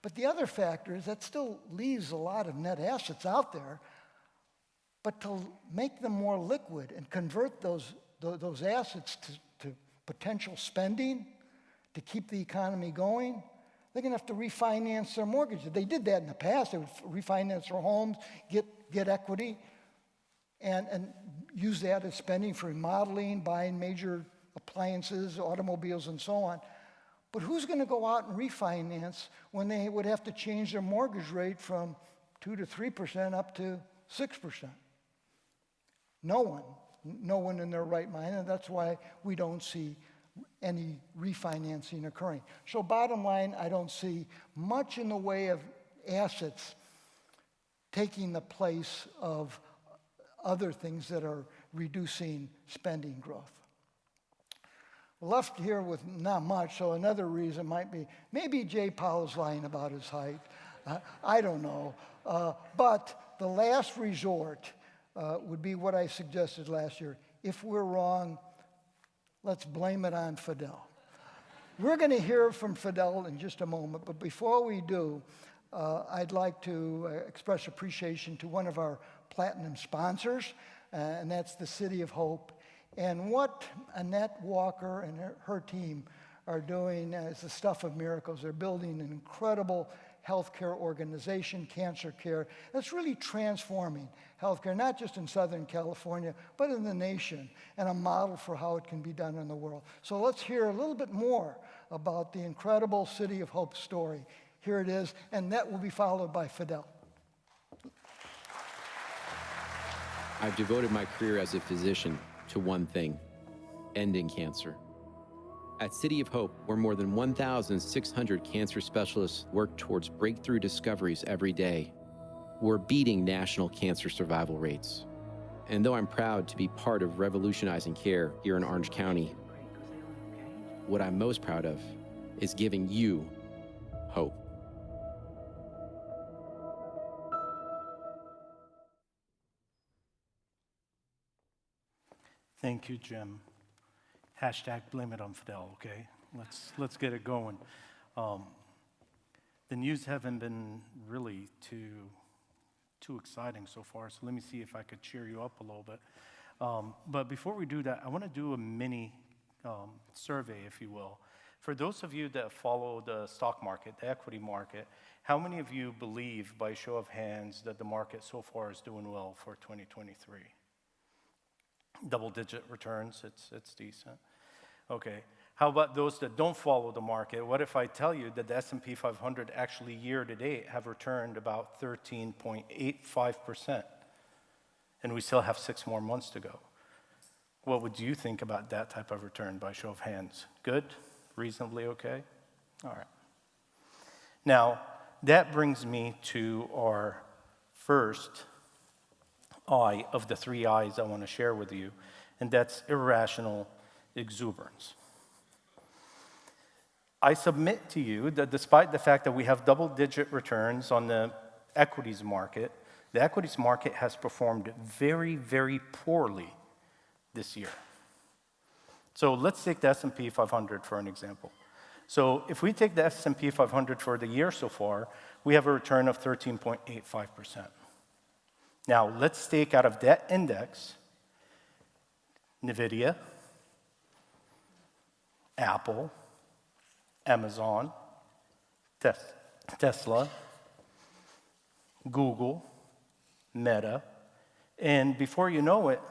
But the other factor is that still leaves a lot of net assets out there. But to make them more liquid and convert those assets to potential spending, to keep the economy going, they're going to have to refinance their mortgages. They did that in the past. They would refinance their homes, get equity, and use that as spending for remodeling, buying major appliances, automobiles, and so on. But who's going to go out and refinance when they would have to change their mortgage rate from 2 to 3% up to 6%? No one in their right mind, and that's why we don't see any refinancing occurring. So bottom line, I don't see much in the way of assets taking the place of other things that are reducing spending growth. Left here with not much, so another reason might be, maybe Jay Powell's lying about his height. I don't know. But the last resort would be what I suggested last year. If we're wrong, let's blame it on Fidel. We're going to hear from Fidel in just a moment, but before we do, I'd like to express appreciation to one of our platinum sponsors, and that's the City of Hope. And what Annette Walker and her team are doing is the stuff of miracles. They're building an incredible healthcare organization, cancer care, that's really transforming healthcare, not just in Southern California, but in the nation, and a model for how it can be done in the world. So let's hear a little bit more about the incredible City of Hope story. Here it is, and that will be followed by Fidel. I've devoted my career as a physician to one thing: ending cancer. At City of Hope, where more than 1,600 cancer specialists work towards breakthrough discoveries every day, we're beating national cancer survival rates. And though I'm proud to be part of revolutionizing care here in Orange County, what I'm most proud of is giving you hope. Thank you, Jim. Hashtag blame it on Fidel, okay? Let's get it going. The news haven't been really too exciting so far, so let me see if I could cheer you up a little bit. But before we do that, I want to do a mini survey, if you will. For those of you that follow the stock market, the equity market, how many of you believe, by show of hands, that the market so far is doing well for 2023? Double-digit returns, it's decent. Okay. How about those that don't follow the market? What if I tell you that the S&P 500 actually year-to-date have returned about 13.85%, and we still have 6 more months to go? What would you think about that type of return by show of hands? Good? Reasonably okay? All right. Now, that brings me to our first I of the 3 I's I want to share with you, and that's irrational exuberance. I submit to you that despite the fact that we have double-digit returns on the equities market, the equities market has performed very, very poorly this year. So let's take the S&P 500 for an example. So if we take the S&P 500 for the year so far, we have a return of 13.85%. Now, let's take out of that index NVIDIA, Apple, Amazon, Tesla, Google, Meta, and before you know it,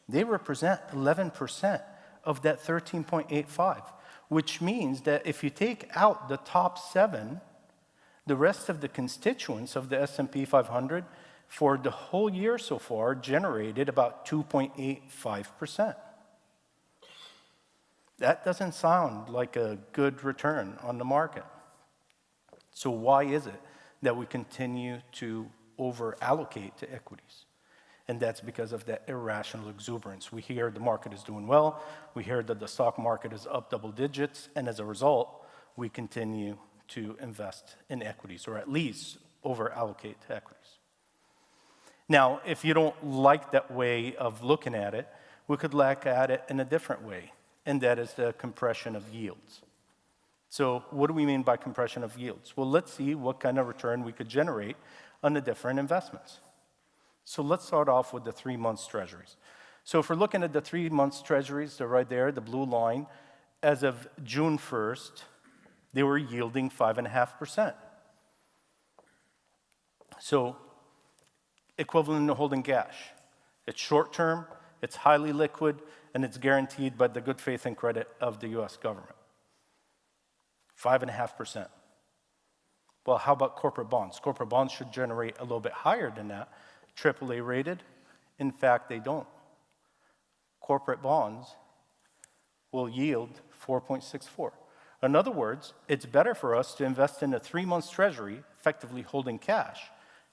they represent 11% of that 13.85, which means that if you take out the top 7, the rest of the constituents of the S&P 500 for the whole year so far generated about 2.85%. That doesn't sound like a good return on the market. So why is it that we continue to over-allocate to equities? And that's because of that irrational exuberance. We hear the market is doing well, we hear that the stock market is up double digits, and as a result, we continue to invest in equities, or at least over-allocate to equities. Now, if you don't like that way of looking at it, we could look at it in a different way, and that is the compression of yields. So what do we mean by compression of yields? Well, let's see what kind of return we could generate on the different investments. So let's start off with the 3-month treasuries. So if we're looking at the 3-month treasuries, they're right there, the blue line. As of June 1st, they were yielding 5.5%. So equivalent to holding cash. It's short-term, it's highly liquid, and it's guaranteed by the good faith and credit of the US government. 5.5%. Well, how about corporate bonds? Corporate bonds should generate a little bit higher than that. AAA rated? In fact, they don't. Corporate bonds will yield 4.64. In other words, it's better for us to invest in a 3-month treasury, effectively holding cash,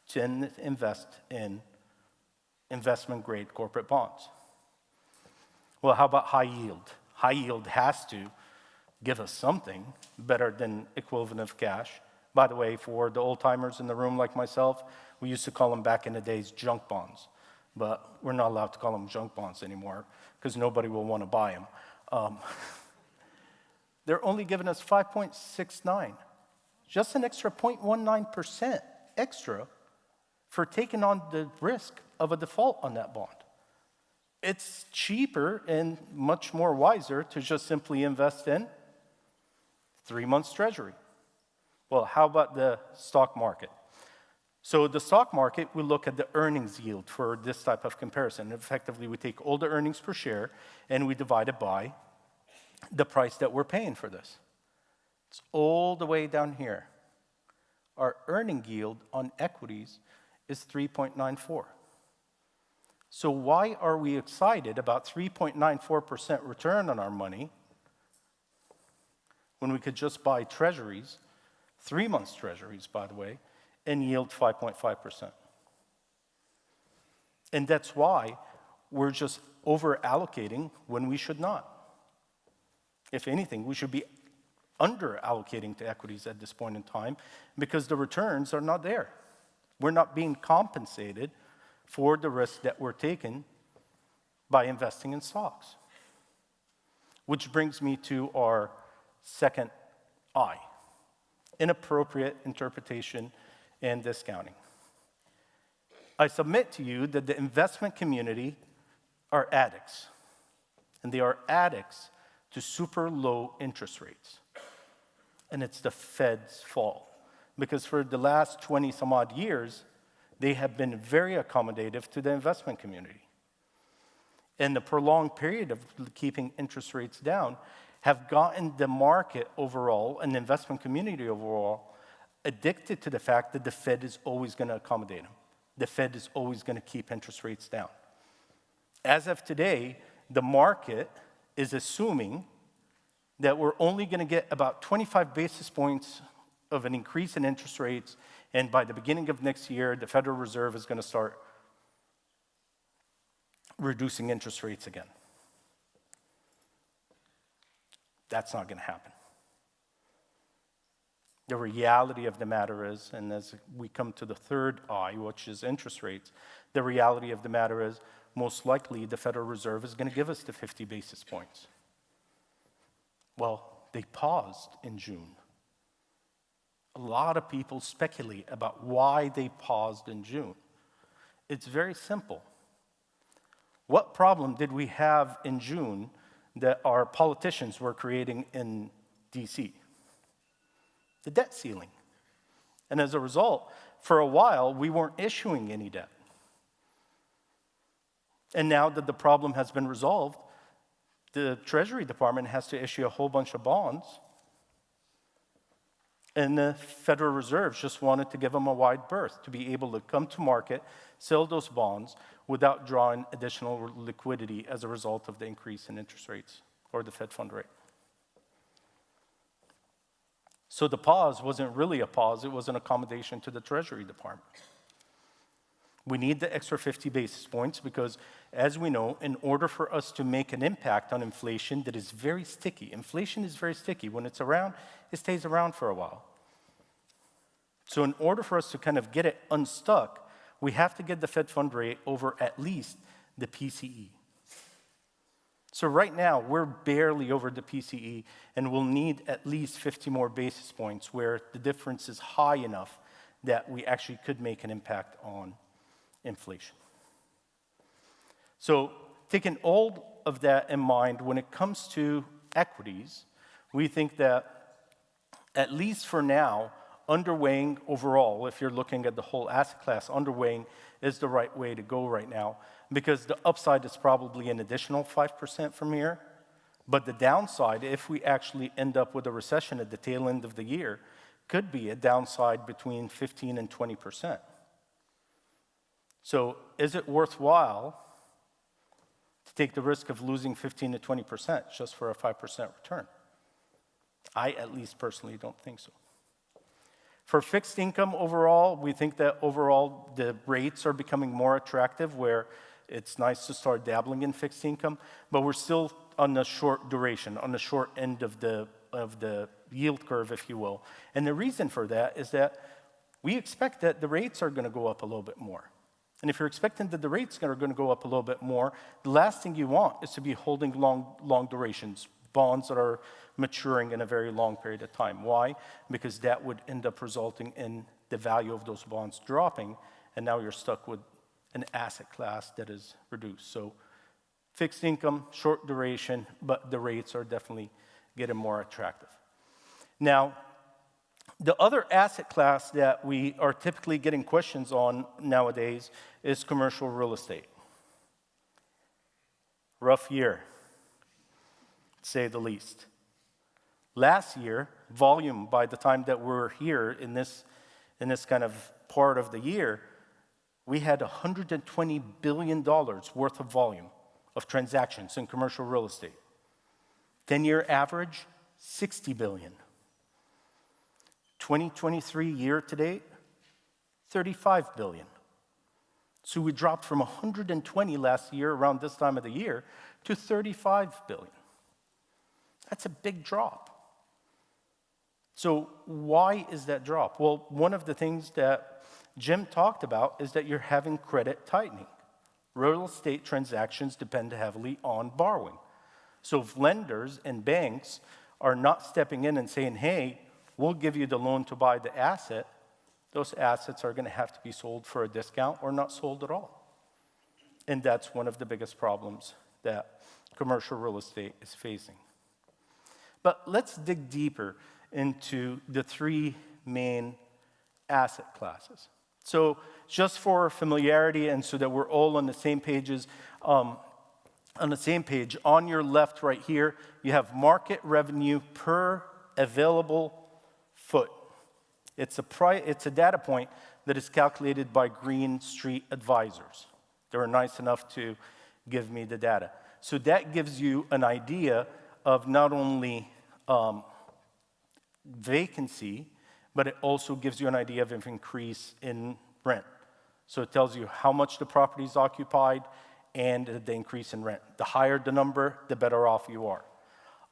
to invest in investment-grade corporate bonds. Well, how about high yield? High yield has to give us something better than equivalent of cash. By the way, for the old-timers in the room like myself, we used to call them back in the days junk bonds, but we're not allowed to call them junk bonds anymore because nobody will want to buy them. They're only giving us 5.69, just an extra 0.19% extra for taking on the risk of a default on that bond. It's cheaper and much more wiser to just simply invest in 3 months treasury. Well, how about the stock market? So the stock market, we look at the earnings yield for this type of comparison. Effectively, we take all the earnings per share and we divide it by the price that we're paying for this. It's all the way down here. Our earning yield on equities is 3.94. So why are we excited about 3.94% return on our money when we could just buy treasuries, 3 months treasuries, by the way, and yield 5.5%? And that's why we're just over-allocating when we should not. If anything, we should be under-allocating to equities at this point in time because the returns are not there. We're not being compensated for the risk that we're taking by investing in stocks. Which brings me to our second I, inappropriate interpretation and discounting. I submit to you that the investment community are addicts, and they are addicts to super low interest rates. And it's the Fed's fault, because for the last 20 some odd years, they have been very accommodative to the investment community. And the prolonged period of keeping interest rates down have gotten the market overall and the investment community overall addicted to the fact that the Fed is always going to accommodate them. The Fed is always going to keep interest rates down. As of today, the market is assuming that we're only going to get about 25 basis points of an increase in interest rates, and by the beginning of next year, the Federal Reserve is going to start reducing interest rates again. That's not going to happen. The reality of the matter is, and as we come to the third I, which is interest rates, the reality of the matter is most likely the Federal Reserve is going to give us the 50 basis points. Well, they paused in June. A lot of people speculate about why they paused in June. It's very simple. What problem did we have in June that our politicians were creating in DC? The debt ceiling. And as a result, for a while, we weren't issuing any debt. And now that the problem has been resolved, the Treasury Department has to issue a whole bunch of bonds. And the Federal Reserve just wanted to give them a wide berth to be able to come to market, sell those bonds without drawing additional liquidity as a result of the increase in interest rates or the Fed fund rate. So the pause wasn't really a pause, it was an accommodation to the Treasury Department. We need the extra 50 basis points because, as we know, in order for us to make an impact on inflation that is very sticky, inflation is very sticky. When it's around, it stays around for a while. So in order for us to kind of get it unstuck, we have to get the Fed fund rate over at least the PCE. So right now, we're barely over the PCE, and we'll need at least 50 more basis points where the difference is high enough that we actually could make an impact on inflation. So taking all of that in mind, when it comes to equities, we think that, at least for now, underweighing overall, if you're looking at the whole asset class, underweighing is the right way to go right now, because the upside is probably an additional 5% from here, but the downside, if we actually end up with a recession at the tail end of the year, could be a downside between 15 and 20%. So is it worthwhile to take the risk of losing 15 to 20% just for a 5% return? I at least personally don't think so. For fixed income overall, we think that overall the rates are becoming more attractive where it's nice to start dabbling in fixed income, but we're still on the short duration, on the short end of the yield curve, if you will. And the reason for that is that we expect that the rates are going to go up a little bit more. And if you're expecting that the rates are going to go up a little bit more, the last thing you want is to be holding long durations, bonds that are maturing in a very long period of time. Why? Because that would end up resulting in the value of those bonds dropping, and now you're stuck with an asset class that is reduced. So fixed income, short duration, but the rates are definitely getting more attractive. Now, the other asset class that we are typically getting questions on nowadays is commercial real estate. Rough year, to say the least. Last year, volume, by the time that we're here in this kind of part of the year, we had $120 billion worth of volume of transactions in commercial real estate. 10-year average, $60 billion. 2023 year to date, $35 billion. So we dropped from 120 last year around this time of the year to 35 billion. That's a big drop. So why is that drop? Well, one of the things that Jim talked about is that you're having credit tightening. Real estate transactions depend heavily on borrowing. So if lenders and banks are not stepping in and saying, hey, we'll give you the loan to buy the asset, those assets are going to have to be sold for a discount or not sold at all. And that's one of the biggest problems that commercial real estate is facing. But let's dig deeper into the three main asset classes. So just for familiarity and so that we're all on the same pages, on your left right here, you have market revenue per available foot. It's a data point that is calculated by Green Street Advisors. They were nice enough to give me the data. So that gives you an idea of not only vacancy, but it also gives you an idea of an increase in rent. So it tells you how much the property is occupied and the increase in rent. The higher the number, the better off you are.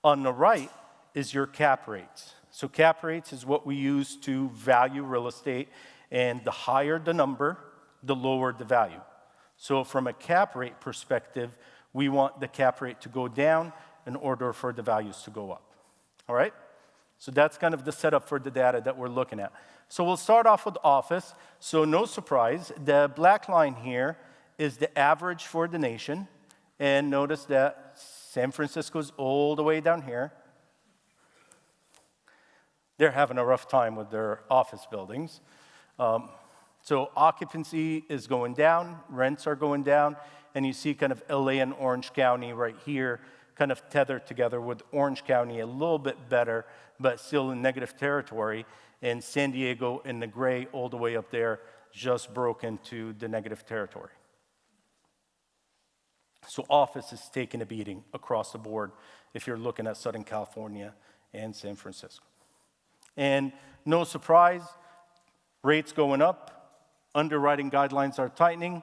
On the right is your cap rates. So cap rates is what we use to value real estate, and the higher the number, the lower the value. So from a cap rate perspective, we want the cap rate to go down in order for the values to go up. All right? So that's kind of the setup for the data that we're looking at. So we'll start off with office. So no surprise, the black line here is the average for the nation. And notice that San Francisco's all the way down here. They're having a rough time with their office buildings. So occupancy is going down, rents are going down, and you see kind of LA and Orange County right here kind of tethered together, with Orange County a little bit better, but still in negative territory, and San Diego in the gray all the way up there just broke into the negative territory. So office is taking a beating across the board if you're looking at Southern California and San Francisco. And no surprise, rates going up, underwriting guidelines are tightening,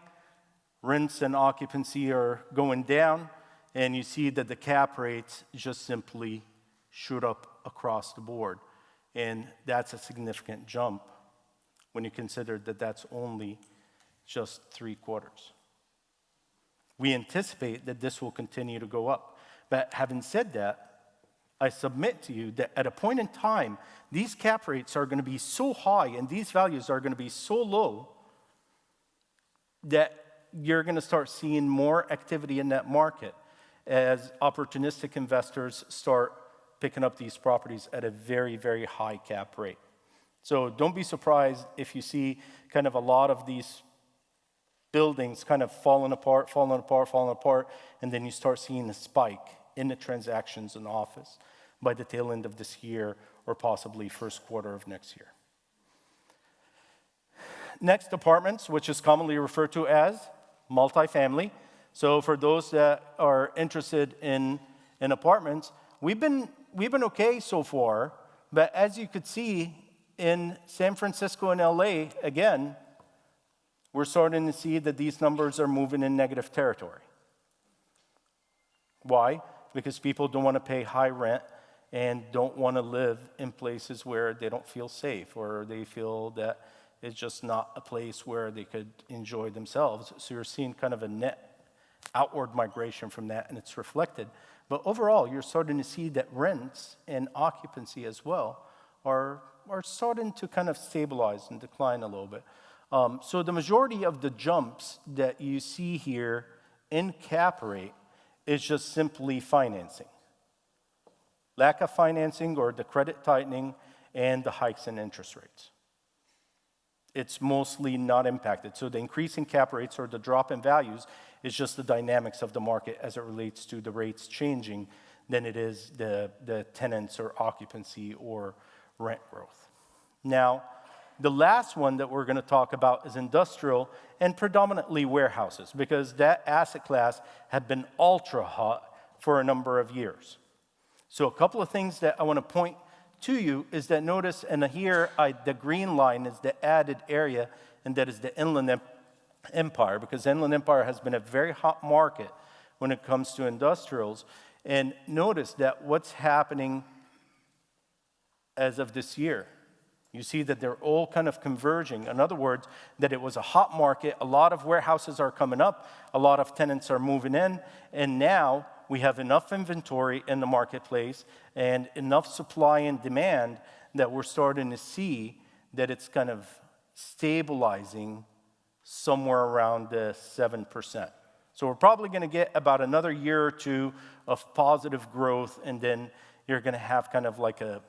rents and occupancy are going down, and you see that the cap rates just simply shoot up across the board. And that's a significant jump when you consider that that's only just 3 quarters. We anticipate that this will continue to go up. But having said that, I submit to you that at a point in time, these cap rates are going to be so high and these values are going to be so low that you're going to start seeing more activity in that market as opportunistic investors start picking up these properties at a very, very high cap rate. So don't be surprised if you see kind of a lot of these buildings kind of falling apart, and then you start seeing a spike in the transactions in office by the tail end of this year or possibly first quarter of next year. Next, apartments, which is commonly referred to as multifamily. So for those that are interested in apartments, we've been okay so far, but as you could see in San Francisco and LA, again, we're starting to see that these numbers are moving in negative territory. Why? Because people don't want to pay high rent and don't want to live in places where they don't feel safe or they feel that it's just not a place where they could enjoy themselves. So you're seeing kind of a net outward migration from that, and it's reflected. But overall, you're starting to see that rents and occupancy as well are starting to kind of stabilize and decline a little bit. So the majority of the jumps that you see here in cap rate is just simply financing. Lack of financing or the credit tightening and the hikes in interest rates. It's mostly not impacted. So the increase in cap rates or the drop in values is just the dynamics of the market as it relates to the rates changing than it is the tenants or occupancy or rent growth. Now, the last one that we're going to talk about is industrial and predominantly warehouses, because that asset class had been ultra hot for a number of years. So a couple of things that I want to point to you is that notice, and here the green line is the added area, and that is the Inland Empire, because Inland Empire has been a very hot market when it comes to industrials. And notice that what's happening as of this year, You see that they're all kind of converging. In other words, that it was a hot market. A lot of warehouses are coming up. A lot of tenants are moving in. And now we have enough inventory in the marketplace and enough supply and demand that we're starting to see that it's kind of stabilizing somewhere around 7%. So we're probably going to get about another year or two of positive growth, and then you're going to have kind of like a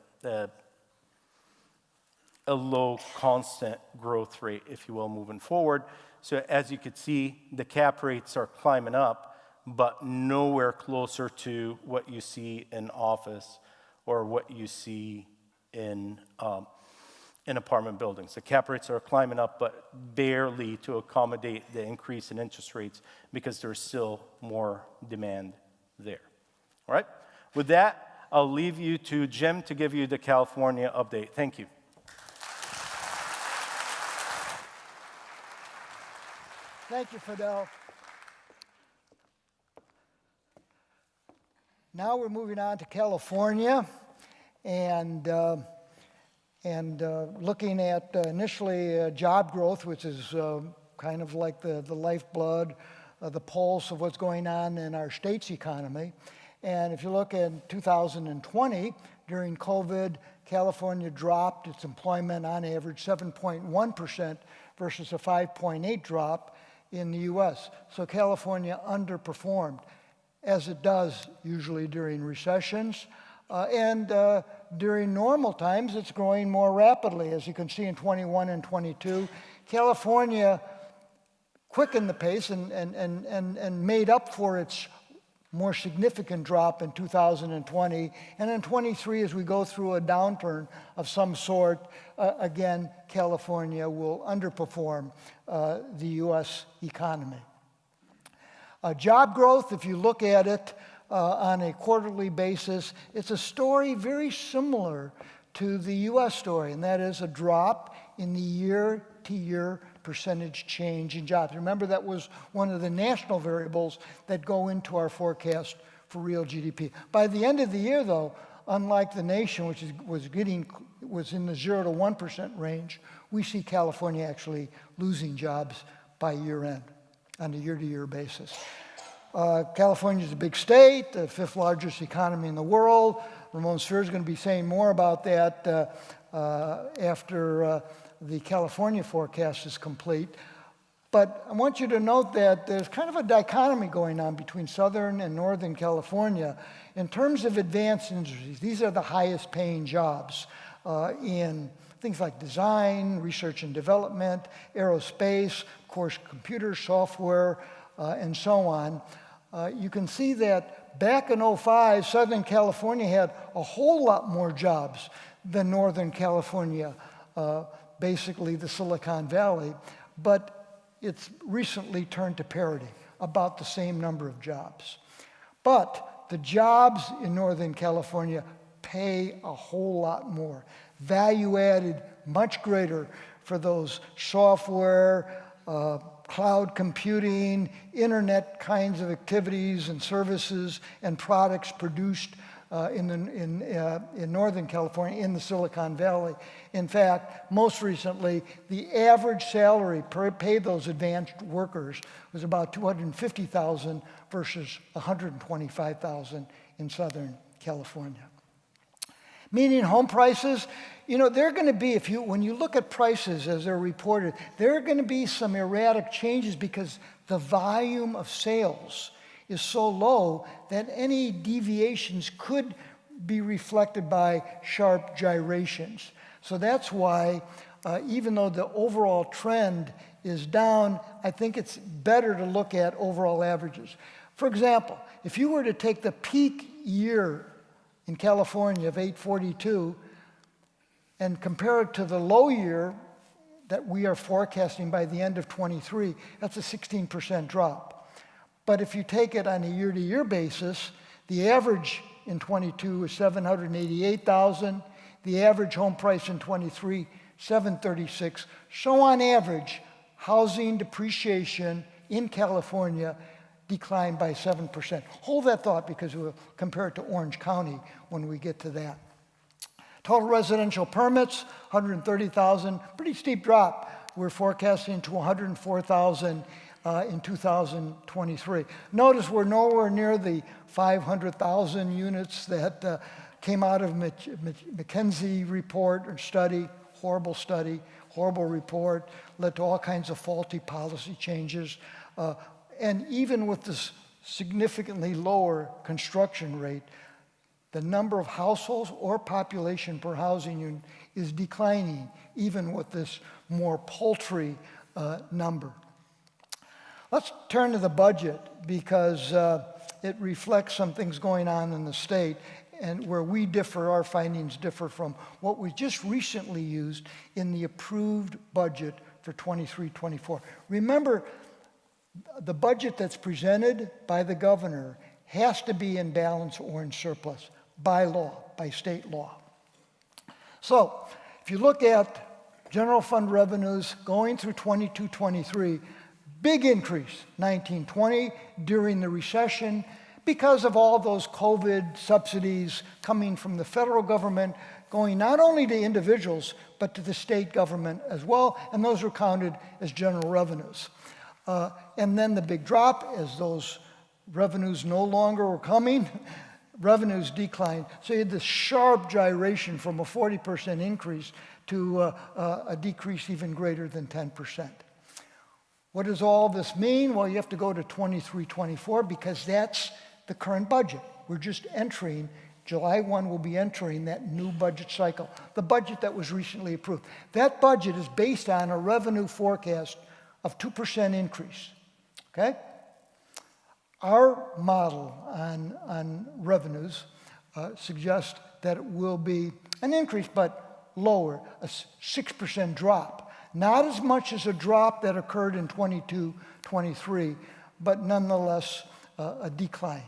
low constant growth rate, if you will, moving forward. So as you could see, the cap rates are climbing up, but nowhere closer to what you see in office or what you see in apartment buildings. The cap rates are climbing up, but barely to accommodate the increase in interest rates because there's still more demand there. All right? With that, I'll leave you to Jim to give you the California update. Thank you. Thank you, Fidel. Now we're moving on to California and looking at initially job growth, which is kind of like the lifeblood, the pulse of what's going on in our state's economy. And if you look at 2020, during COVID, California dropped its employment on average 7.1% versus a 5.8 drop in the US. So California underperformed, as it does usually during recessions. During normal times, it's growing more rapidly. As you can see in 21 and 22, California quickened the pace and made up for its more significant drop in 2020. And in 23, as we go through a downturn of some sort, again, California will underperform the US economy. Job growth, if you look at it on a quarterly basis, it's a story very similar to the US story, and that is a drop in the year-to-year percentage change in jobs. Remember, that was one of the national variables that go into our forecast for real GDP. By the end of the year, though, unlike the nation, which was in the 0 to 1% range, we see California actually losing jobs by year end on a year-to-year basis. California is a big state, the 5th largest economy in the world. Ramon Sphere is going to be saying more about that after the California forecast is complete. But I want you to note that there's kind of a dichotomy going on between Southern and Northern California. In terms of advanced industries, these are the highest paying jobs in things like design, research and development, aerospace, of course, computer software, and so on. You can see that back in 2005, Southern California had a whole lot more jobs than Northern California, basically the Silicon Valley, but it's recently turned to parity, about the same number of jobs. But the jobs in Northern California pay a whole lot more, value added much greater for those software, cloud computing, internet kinds of activities and services and products produced in Northern California, in the Silicon Valley. In fact, most recently, the average salary paid those advanced workers was about $250,000 versus $125,000 in Southern California. Median home prices, they're going to be, when you look at prices as they're reported, there are going to be some erratic changes because the volume of sales is so low that any deviations could be reflected by sharp gyrations. So that's why, even though the overall trend is down, I think it's better to look at overall averages. For example, if you were to take the peak year in California of 842 and compare it to the low year that we are forecasting by the end of 23, that's a 16% drop. But if you take it on a year-to-year basis, the average in 22 is 788,000. The average home price in 23, 736. So on average, housing depreciation in California declined by 7%. Hold that thought because we'll compare it to Orange County when we get to that. Total residential permits, 130,000, pretty steep drop. We're forecasting to 104,000 in 2023. Notice we're nowhere near the 500,000 units that came out of McKinsey report or study, horrible report, led to all kinds of faulty policy changes. And even with this significantly lower construction rate, the number of households or population per housing unit is declining, even with this more paltry number. Let's turn to the budget because it reflects some things going on in the state and where we differ, our findings differ from what we just recently used in the approved budget for 23-24. Remember, the budget that's presented by the governor has to be in balance or in surplus by law, by state law. So if you look at general fund revenues going through 22-23, big increase, 19-20 during the recession because of all those COVID subsidies coming from the federal government, going not only to individuals, but to the state government as well, and those were counted as general revenues. And then the big drop as those revenues no longer were coming, revenues declined. So you had this sharp gyration from a 40% increase to a decrease even greater than 10%. What does all this mean? Well, you have to go to 23-24 because that's the current budget. We're just entering, July 1 we'll be entering that new budget cycle, the budget that was recently approved. That budget is based on a revenue forecast of 2% increase, okay? Our model on revenues suggests that it will be an increase, but lower, a 6% drop. Not as much as a drop that occurred in 22-23, but nonetheless a decline.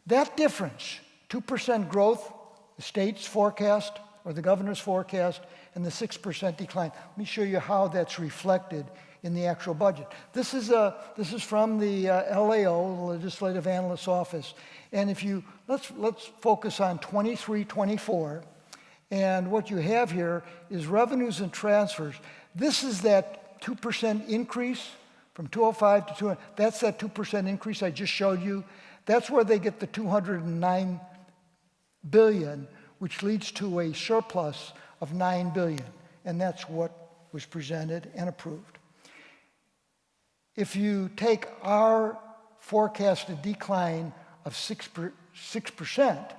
That difference, 2% growth, the state's forecast or the governor's forecast, and the 6% decline. Let me show you how that's reflected in the actual budget. This is from the LAO, the Legislative Analyst's Office. And if you, let's focus on 23-24. And what you have here is revenues and transfers. This is that 2% increase from 205 to 200. That's that 2% increase I just showed you. That's where they get the $209 billion, which leads to a surplus of $9 billion. And that's what was presented and approved. If you take our forecasted decline of 6%,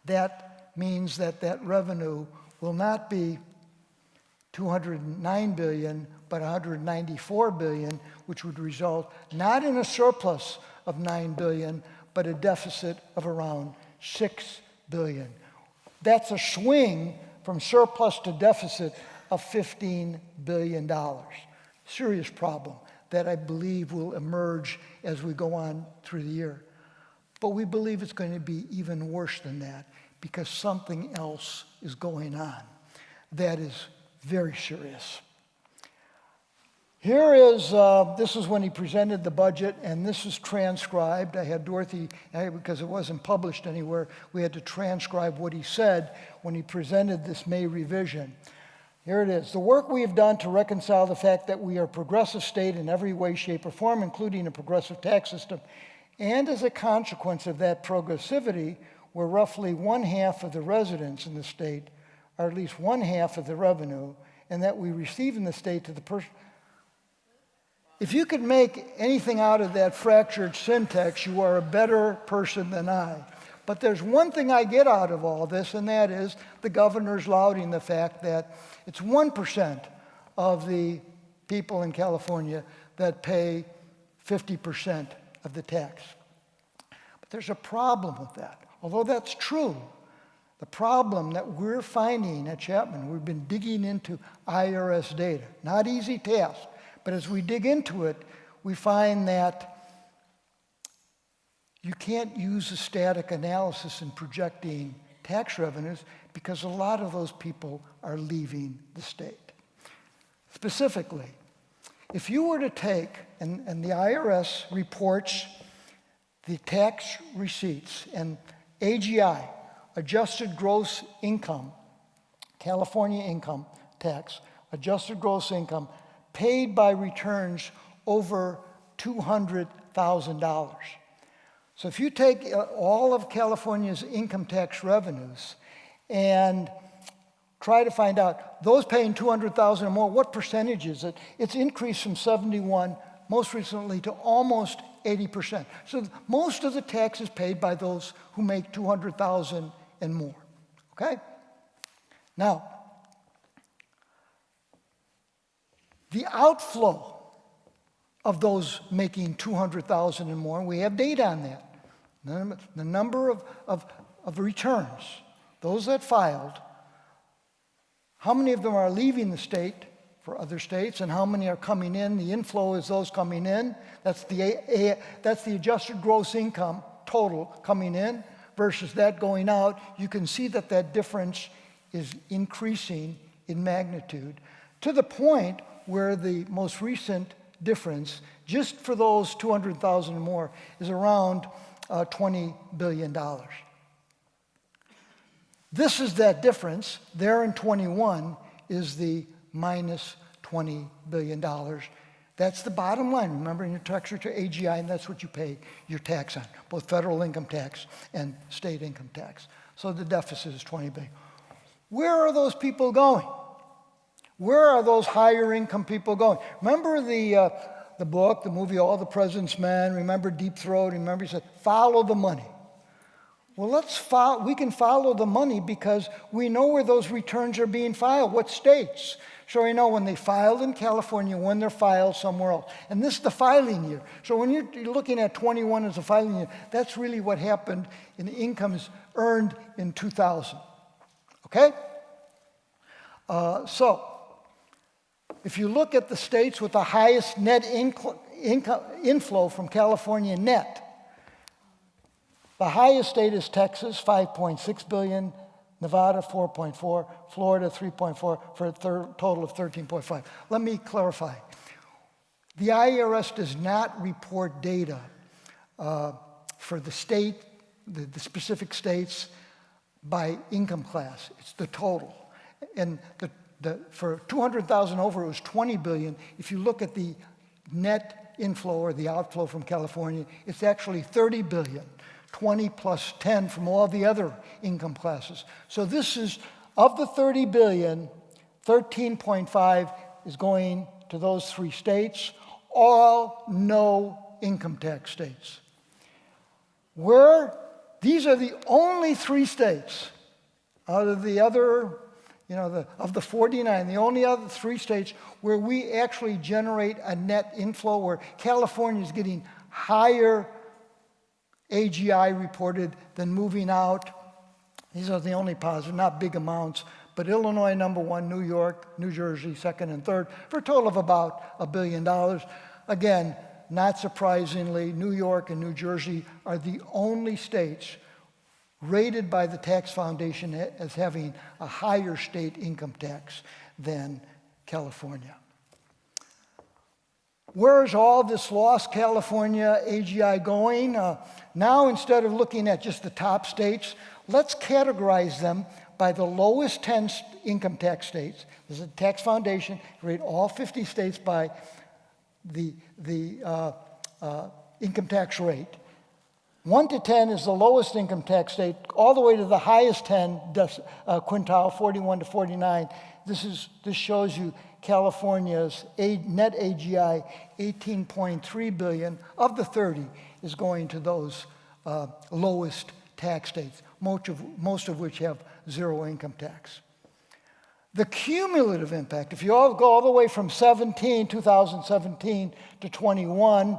that means that revenue will not be $209 billion, but $194 billion, which would result not in a surplus of $9 billion, but a deficit of around $6 billion. That's a swing from surplus to deficit of $15 billion. Serious problem that I believe will emerge as we go on through the year. But we believe it's going to be even worse than that because something else is going on that is very serious. Here is, this is when he presented the budget, and this is transcribed. I had Dorothy, because it wasn't published anywhere, we had to transcribe what he said when he presented this May revision. Here it is. The work we have done to reconcile the fact that we are a progressive state in every way, shape, or form, including a progressive tax system, and as a consequence of that progressivity, where roughly 1/2 of the residents in the state are at least 1/2 of the revenue, and that we receive in the state to the person. If you could make anything out of that fractured syntax, you are a better person than I. But there's one thing I get out of all this, and that is the governor's lauding the fact that it's 1% of the people in California that pay 50% of the tax. But there's a problem with that. Although that's true, the problem that we're finding at Chapman, we've been digging into IRS data. Not easy task, but as we dig into it, we find that you can't use a static analysis in projecting tax revenues because a lot of those people are leaving the state. Specifically, if you were to take, and the IRS reports the tax receipts, and AGI, adjusted gross income, California income tax, adjusted gross income paid by returns over $200,000. So if you take all of California's income tax revenues and try to find out those paying $200,000 or more, what percentage is it? It's increased from 71 most recently to almost 80%. So most of the tax is paid by those who make $200,000 and more. Okay? Now, the outflow of those making $200,000 and more, we have data on that. The number of returns, those that filed, how many of them are leaving the state for other states, and how many are coming in? The inflow is those coming in. That's the adjusted gross income total coming in versus that going out. You can see that that difference is increasing in magnitude to the point where the most recent difference, just for those 200,000 or more, is around $20 billion. This is that difference. There in 21 is the minus $20 billion. That's the bottom line. Remember, in your tax return, AGI, and that's what you pay your tax on, both federal income tax and state income tax. So the deficit is $20 billion. Where are those people going? Where are those higher income people going? Remember the book, the movie, All the President's Men? Remember Deep Throat? Remember he said, follow the money. Well, we can follow the money because we know where those returns are being filed, what states. So we know when they filed in California, when they're filed somewhere else. And this is the filing year. So when you're looking at 21 as a filing year, that's really what happened in incomes earned in 2000. Okay? So if you look at the states with the highest net inflow from California net, the highest state is Texas, 5.6 billion, Nevada, 4.4, Florida, 3.4, for a total of 13.5. Let me clarify. The IRS does not report data for the state, the specific states, by income class. It's the total. And for 200,000 over, it was 20 billion. If you look at the net inflow or the outflow from California, it's actually 30 billion. 20 plus 10 from all the other income classes. So this is, of the 30 billion, 13.5 is going to those three states, all no income tax states. These are the only three states out of the other, of the 49, the only other three states where we actually generate a net inflow, where California is getting higher AGI reported than moving out. These are the only positive, not big amounts, but Illinois number one, New York, New Jersey second and third, for a total of about $1 billion. Again, not surprisingly, New York and New Jersey are the only states rated by the Tax Foundation as having a higher state income tax than California. Where is all this lost California AGI going? Now, instead of looking at just the top states, let's categorize them by the lowest 10 income tax states. There's a tax foundation, rate all 50 states by the income tax rate. 1 to 10 is the lowest income tax state, all the way to the highest 10 quintile, 41 to 49. This shows you California's net AGI, 18.3 billion of the 30 is going to those lowest tax states, most of which have zero income tax. The cumulative impact, if you all go all the way from 2017 to 21,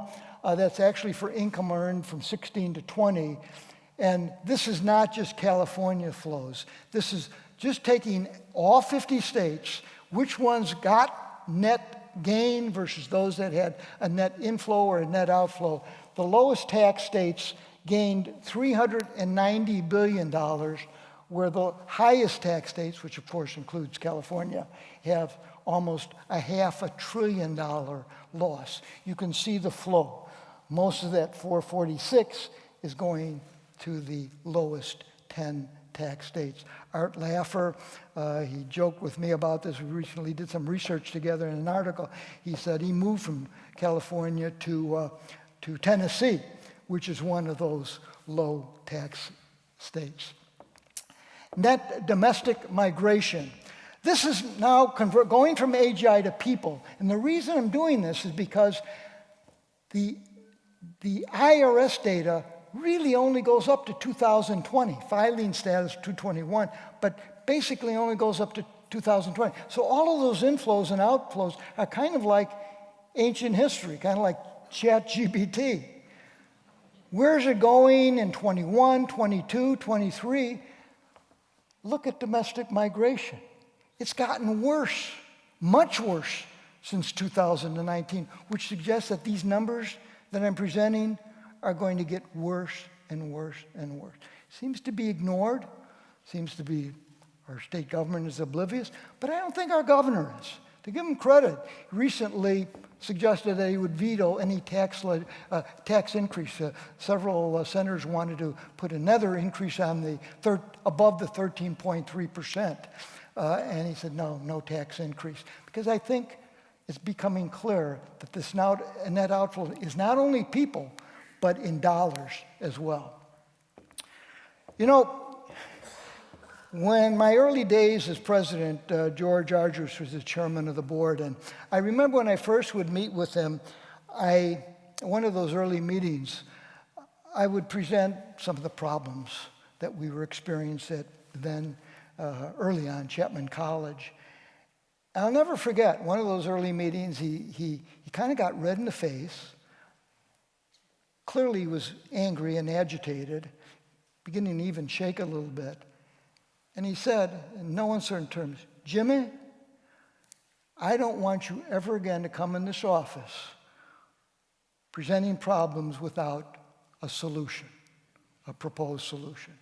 that's actually for income earned from 16 to 20. And this is not just California flows. This is just taking all 50 states, which ones got net gain versus those that had a net inflow or a net outflow. The lowest tax states gained $390 billion, where the highest tax states, which of course includes California, have almost a $500 billion loss. You can see the flow. Most of that 446 is going to the lowest 10 tax states. Art Laffer, he joked with me about this. We recently did some research together in an article. He said he moved from California to Tennessee, which is one of those low tax states. Net domestic migration. This is now going from AGI to people. And the reason I'm doing this is because the IRS data really only goes up to 2020, filing status 221, but basically only goes up to 2020. So all of those inflows and outflows are kind of like ancient history, kind of like ChatGPT. Where's it going in 21, 22, 23? Look at domestic migration. It's gotten worse, much worse since 2019, which suggests that these numbers that I'm presenting are going to get worse and worse and worse. Seems to be ignored, seems to be our state government is oblivious, but I don't think our governor is. To give him credit, he recently suggested that he would veto any tax increase. Several senators wanted to put another increase on above the 13.3%. And he said, no tax increase. Because I think it's becoming clear that this net outflow is not only people, but in dollars as well. You know, when my early days as president, George Argyros was the chairman of the board, and I remember when I first would meet with him, one of those early meetings, I would present some of the problems that we were experiencing then early on, Chapman College. I'll never forget one of those early meetings, he kind of got red in the face. Clearly he was angry and agitated, beginning to even shake a little bit. And he said, in no uncertain terms, Jimmy, I don't want you ever again to come in this office presenting problems without a solution, a proposed solution.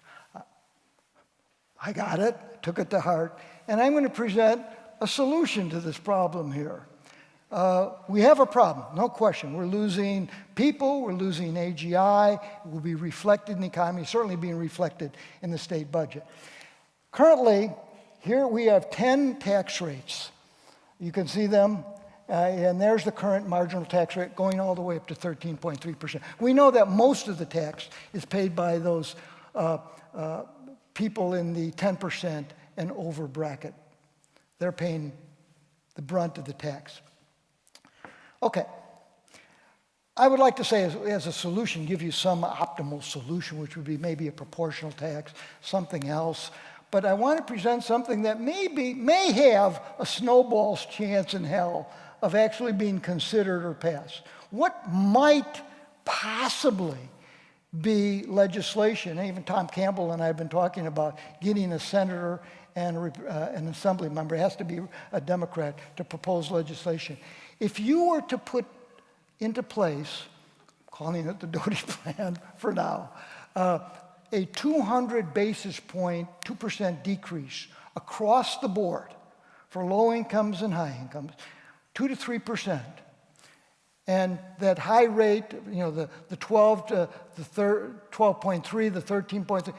I got it, took it to heart, and I'm going to present a solution to this problem here. We have a problem, no question. We're losing people, we're losing AGI, it will be reflected in the economy, certainly being reflected in the state budget. Currently, here we have 10 tax rates. You can see them, and there's the current marginal tax rate going all the way up to 13.3%. We know that most of the tax is paid by those people in the 10% and over bracket. They're paying the brunt of the tax. Okay. I would like to say as a solution, give you some optimal solution, which would be maybe a proportional tax, something else. But I want to present something that may have a snowball's chance in hell of actually being considered or passed. What might possibly be legislation? And even Tom Campbell and I have been talking about getting a senator and an assembly member, it has to be a Democrat, to propose legislation. If you were to put into place, calling it the Doty plan for now, a 200 basis point, 2% decrease across the board for low incomes and high incomes, 2 to 3%. And that high rate, the 12 to the 12.3, the 13.3,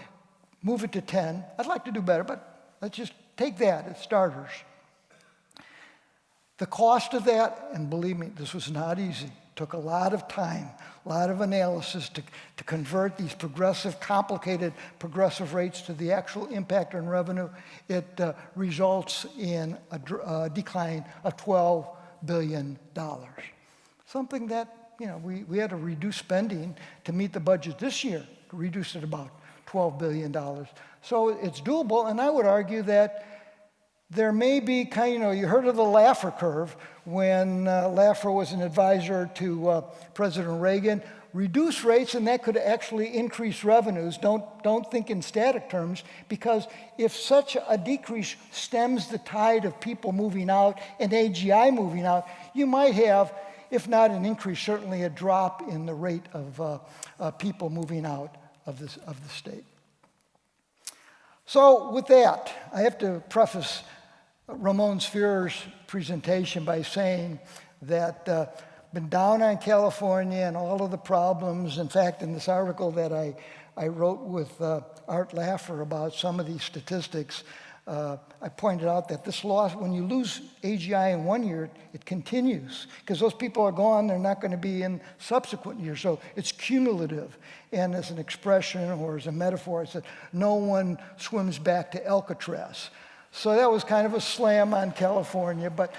move it to 10. I'd like to do better, but let's just take that as starters. The cost of that, and believe me, this was not easy, took a lot of time, a lot of analysis to convert these complicated progressive rates to the actual impact on revenue. It results in a decline of $12 billion. Something that, we had to reduce spending to meet the budget this year, to reduce it about $12 billion. So it's doable, and I would argue that there may be you heard of the Laffer curve when Laffer was an advisor to President Reagan. Reduce rates, and that could actually increase revenues. Don't think in static terms, because if such a decrease stems the tide of people moving out and AGI moving out, you might have, if not an increase, certainly a drop in the rate of people moving out of the state. So with that, I have to preface Ramon Sphere's presentation by saying that been down on California and all of the problems. In fact, in this article that I wrote with Art Laffer about some of these statistics, I pointed out that this loss, when you lose AGI in 1 year, it continues. Because those people are gone, they're not going to be in subsequent years. So it's cumulative. And as an expression or as a metaphor, I said, no one swims back to Alcatraz. So that was kind of a slam on California. But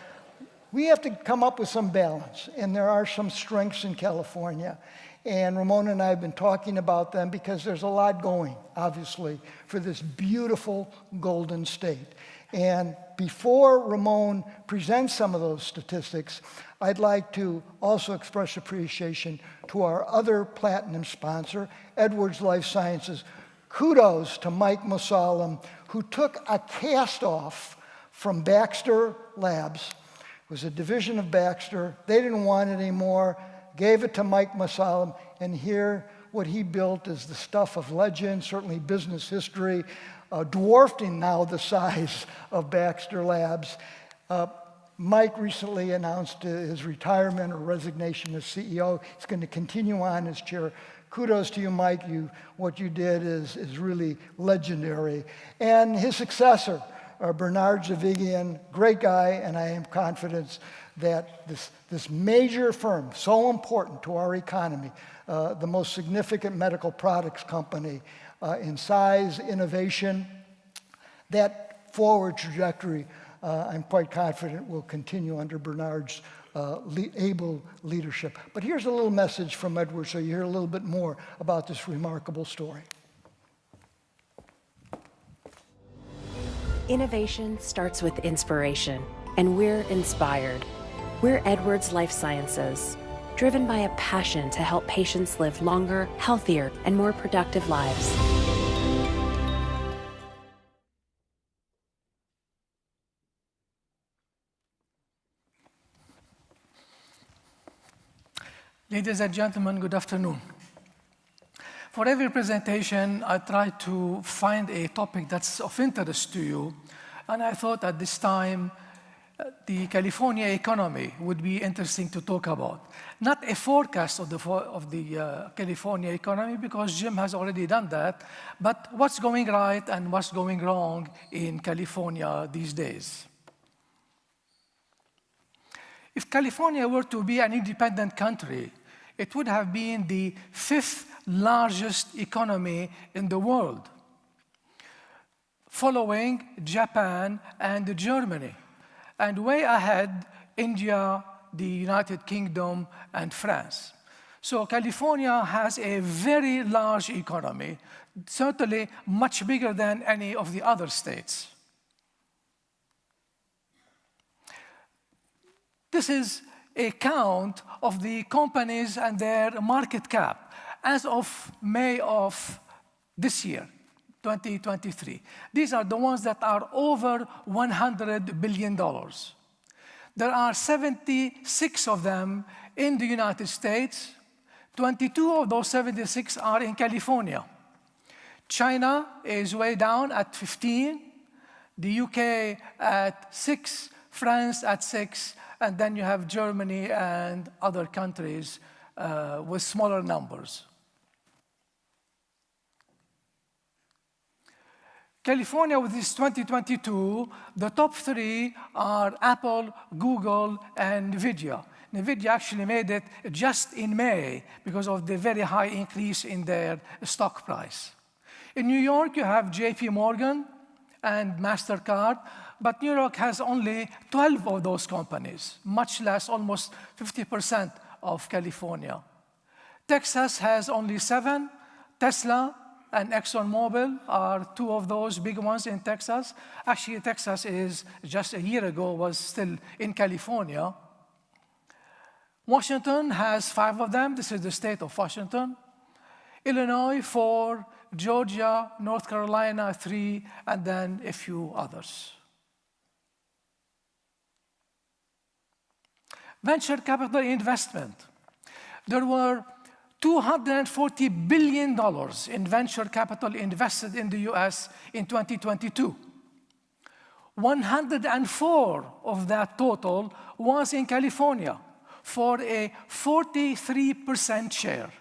we have to come up with some balance. And there are some strengths in California. And Ramon and I have been talking about them because there's a lot going, obviously, for this beautiful golden state. And before Ramon presents some of those statistics, I'd like to also express appreciation to our other platinum sponsor, Edwards Life Sciences. Kudos to Mike Musalem, who took a cast-off from Baxter Labs. It was a division of Baxter. They didn't want it anymore. Gave it to Mike Musalem, and here what he built is the stuff of legend, certainly business history, dwarfing now the size of Baxter Labs. Mike recently announced his retirement or resignation as CEO. He's going to continue on as chair. Kudos to you, Mike. What you did is really legendary. And his successor, Bernard Zavigian, great guy, and I am confident that this major firm, so important to our economy, the most significant medical products company in size, innovation, that forward trajectory, I'm quite confident will continue under Bernard's able leadership. But here's a little message from Edward so you hear a little bit more about this remarkable story. Innovation starts with inspiration, and we're inspired. We're Edwards Life Sciences, driven by a passion to help patients live longer, healthier, and more productive lives. Ladies and gentlemen, good afternoon. For every presentation, I try to find a topic that's of interest to you, and I thought at this time, the California economy would be interesting to talk about. Not a forecast of the California economy, because Jim has already done that, but what's going right and what's going wrong in California these days. If California were to be an independent country, it would have been the 5th largest economy in the world, following Japan and Germany. And way ahead, India, the United Kingdom, and France. So California has a very large economy, certainly much bigger than any of the other states. This is a count of the companies and their market cap as of May of this year, 2023. These are the ones that are over $100 billion. There are 76 of them in the United States. 22 of those 76 are in California. China is way down at 15, the UK at 6, France at 6, and then you have Germany and other countries with smaller numbers. California, with this 2022, the top 3 are Apple, Google, and NVIDIA. NVIDIA actually made it just in May because of the very high increase in their stock price. In New York, you have JP Morgan and MasterCard, but New York has only 12 of those companies, much less, almost 50% of California. Texas has only 7. Tesla and ExxonMobil are 2 of those big ones in Texas. Actually, Texas is, just a year ago, was still in California. Washington has 5 of them. This is the state of Washington. Illinois, 4. Georgia, North Carolina, 3, and then a few others. Venture capital investment. There were $240 billion in venture capital invested in the US in 2022. 104 of that total was in California. for a 43% share.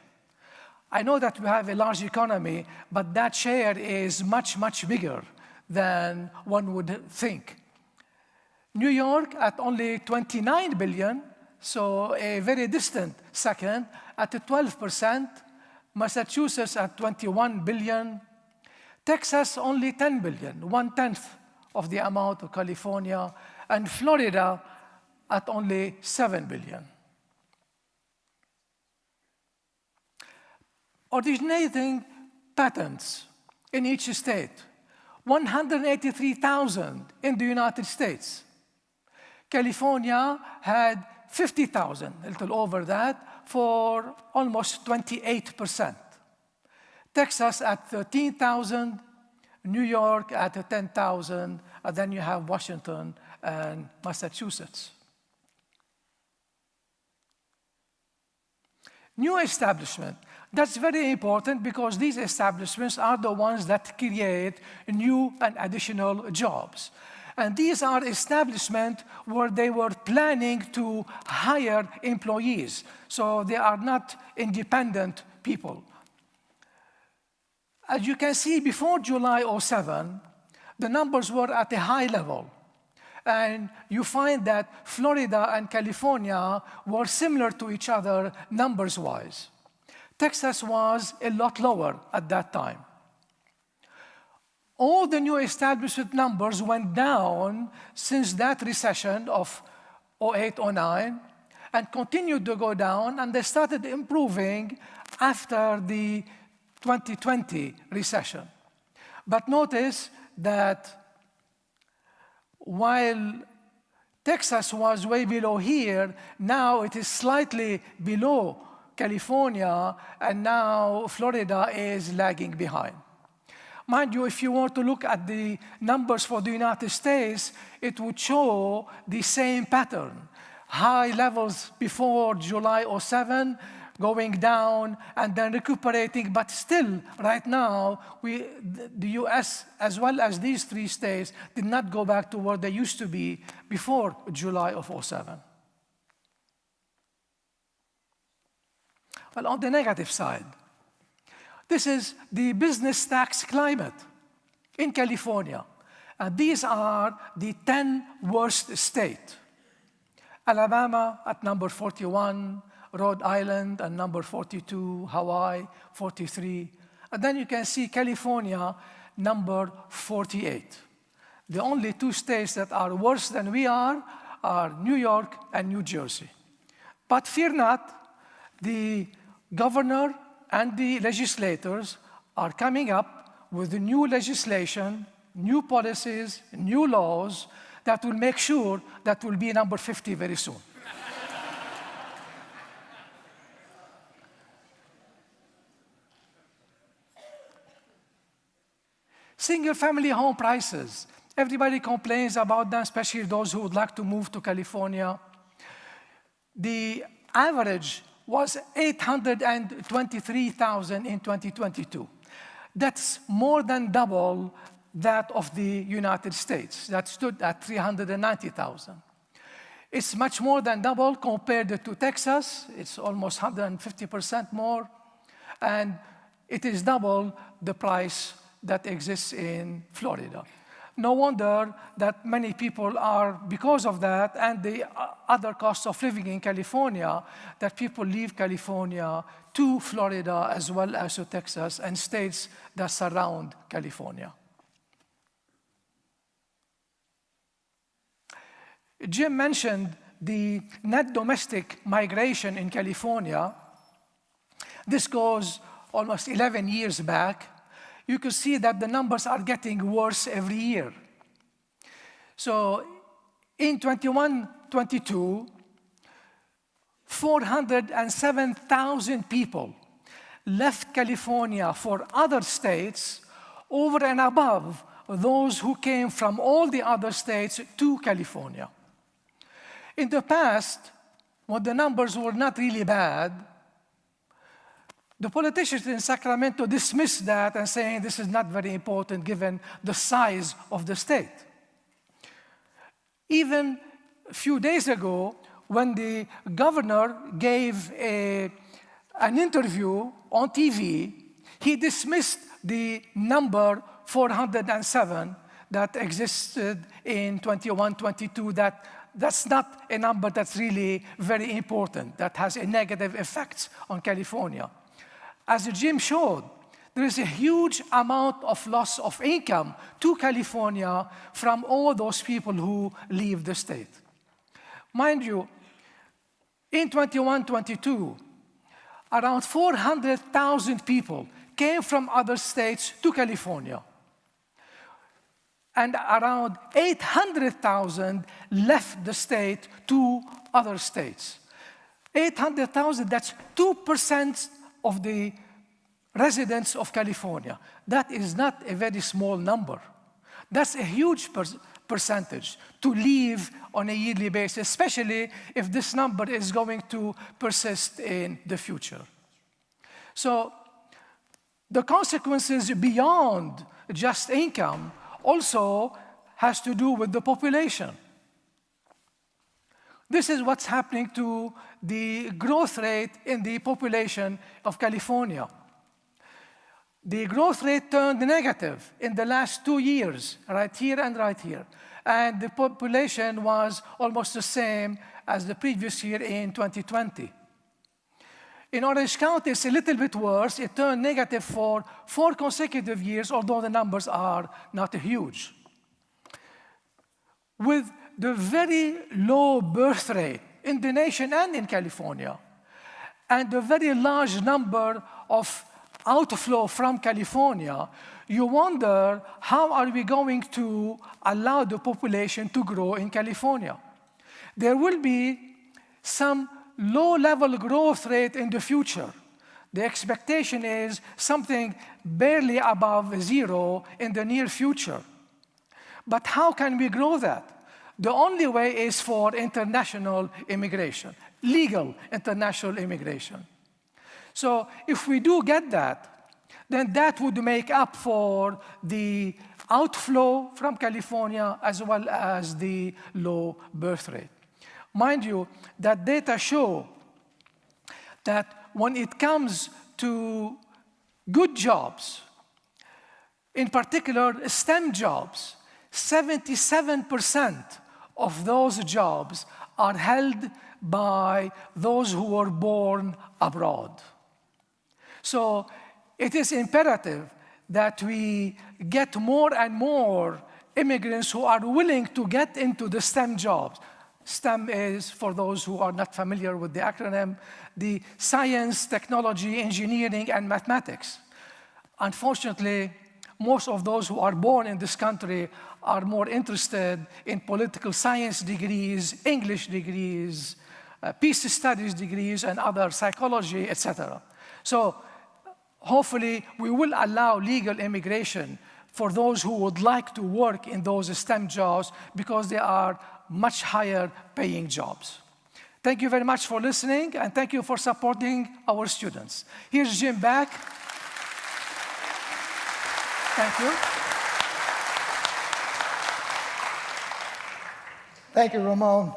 I know that we have a large economy, but that share is much, much bigger than one would think. New York at only 29 billion, so a very distant second at 12%. Massachusetts at 21 billion. Texas only 10 billion, 1/10 of the amount of California, and Florida at only 7 billion. Originating patents in each state, 183,000 in the United States. California had 50,000, a little over that, for almost 28%. Texas at 13,000, New York at 10,000, and then you have Washington and Massachusetts. New establishment. That's very important because these establishments are the ones that create new and additional jobs. And these are establishments where they were planning to hire employees. So they are not independent people. As you can see, before July 2007, the numbers were at a high level. And you find that Florida and California were similar to each other numbers-wise. Texas was a lot lower at that time. All the new establishment numbers went down since that recession of 2008-2009 and continued to go down, and they started improving after the 2020 recession. But notice that while Texas was way below here, now it is slightly below California, and now Florida is lagging behind. Mind you, if you want to look at the numbers for the United States, it would show the same pattern. High levels before July 2007, going down and then recuperating, but still, right now, the US, as well as these three states, did not go back to where they used to be before July of 2007. Well, on the negative side, this is the business tax climate in California. And these are the 10 worst states. Alabama at number 41, Rhode Island at number 42, Hawaii 43. And then you can see California number 48. The only two states that are worse than we are New York and New Jersey. But fear not, the governor and the legislators are coming up with new legislation, new policies, new laws that will make sure that we'll be number 50 very soon. Single-family home prices. Everybody complains about them, especially those who would like to move to California. The average was $823,000 in 2022. That's more than double that of the United States. That stood at $390,000. It's much more than double compared to Texas. It's almost 150% more. And it is double the price that exists in Florida. No wonder that many people are, because of that and the other costs of living in California, that people leave California to Florida as well as to Texas and states that surround California. Jim mentioned the net domestic migration in California. This goes almost 11 years back. You can see that the numbers are getting worse every year. So in 21-22, 407,000 people left California for other states over and above those who came from all the other states to California. In the past, when the numbers were not really bad, the politicians in Sacramento dismissed that and saying this is not very important given the size of the state. Even a few days ago, when the governor gave an interview on TV, he dismissed the number 407 that existed in 21-22. That's not a number that's really very important, that has a negative effect on California. As Jim showed, there is a huge amount of loss of income to California from all those people who leave the state. Mind you, in 21-22, around 400,000 people came from other states to California. And around 800,000 left the state to other states. 800,000, that's 2% of the residents of California. That is not a very small number. That's a huge percentage to leave on a yearly basis, especially if this number is going to persist in the future. So the consequences beyond just income also has to do with the population. This is what's happening to the growth rate in the population of California. The growth rate turned negative in the last 2 years, right here and right here. And the population was almost the same as the previous year in 2020. In Orange County, it's a little bit worse. It turned negative for 4 consecutive years, although the numbers are not huge. With the very low birth rate in the nation and in California, and the very large number of outflow from California, you wonder, how are we going to allow the population to grow in California? There will be some low-level growth rate in the future. The expectation is something barely above 0 in the near future. But how can we grow that? The only way is for international immigration, legal international immigration. So if we do get that, then that would make up for the outflow from California as well as the low birth rate. Mind you, that data show that when it comes to good jobs, in particular STEM jobs, 77% of those jobs are held by those who were born abroad. So it is imperative that we get more and more immigrants who are willing to get into the STEM jobs. STEM is, for those who are not familiar with the acronym, the science, technology, engineering, and mathematics. Unfortunately, most of those who are born in this country are more interested in political science degrees, English degrees, peace studies degrees, and other psychology, etc. So hopefully, we will allow legal immigration for those who would like to work in those STEM jobs because they are much higher paying jobs. Thank you very much for listening, and thank you for supporting our students. Here's Jim back. Thank you. Thank you, Ramon.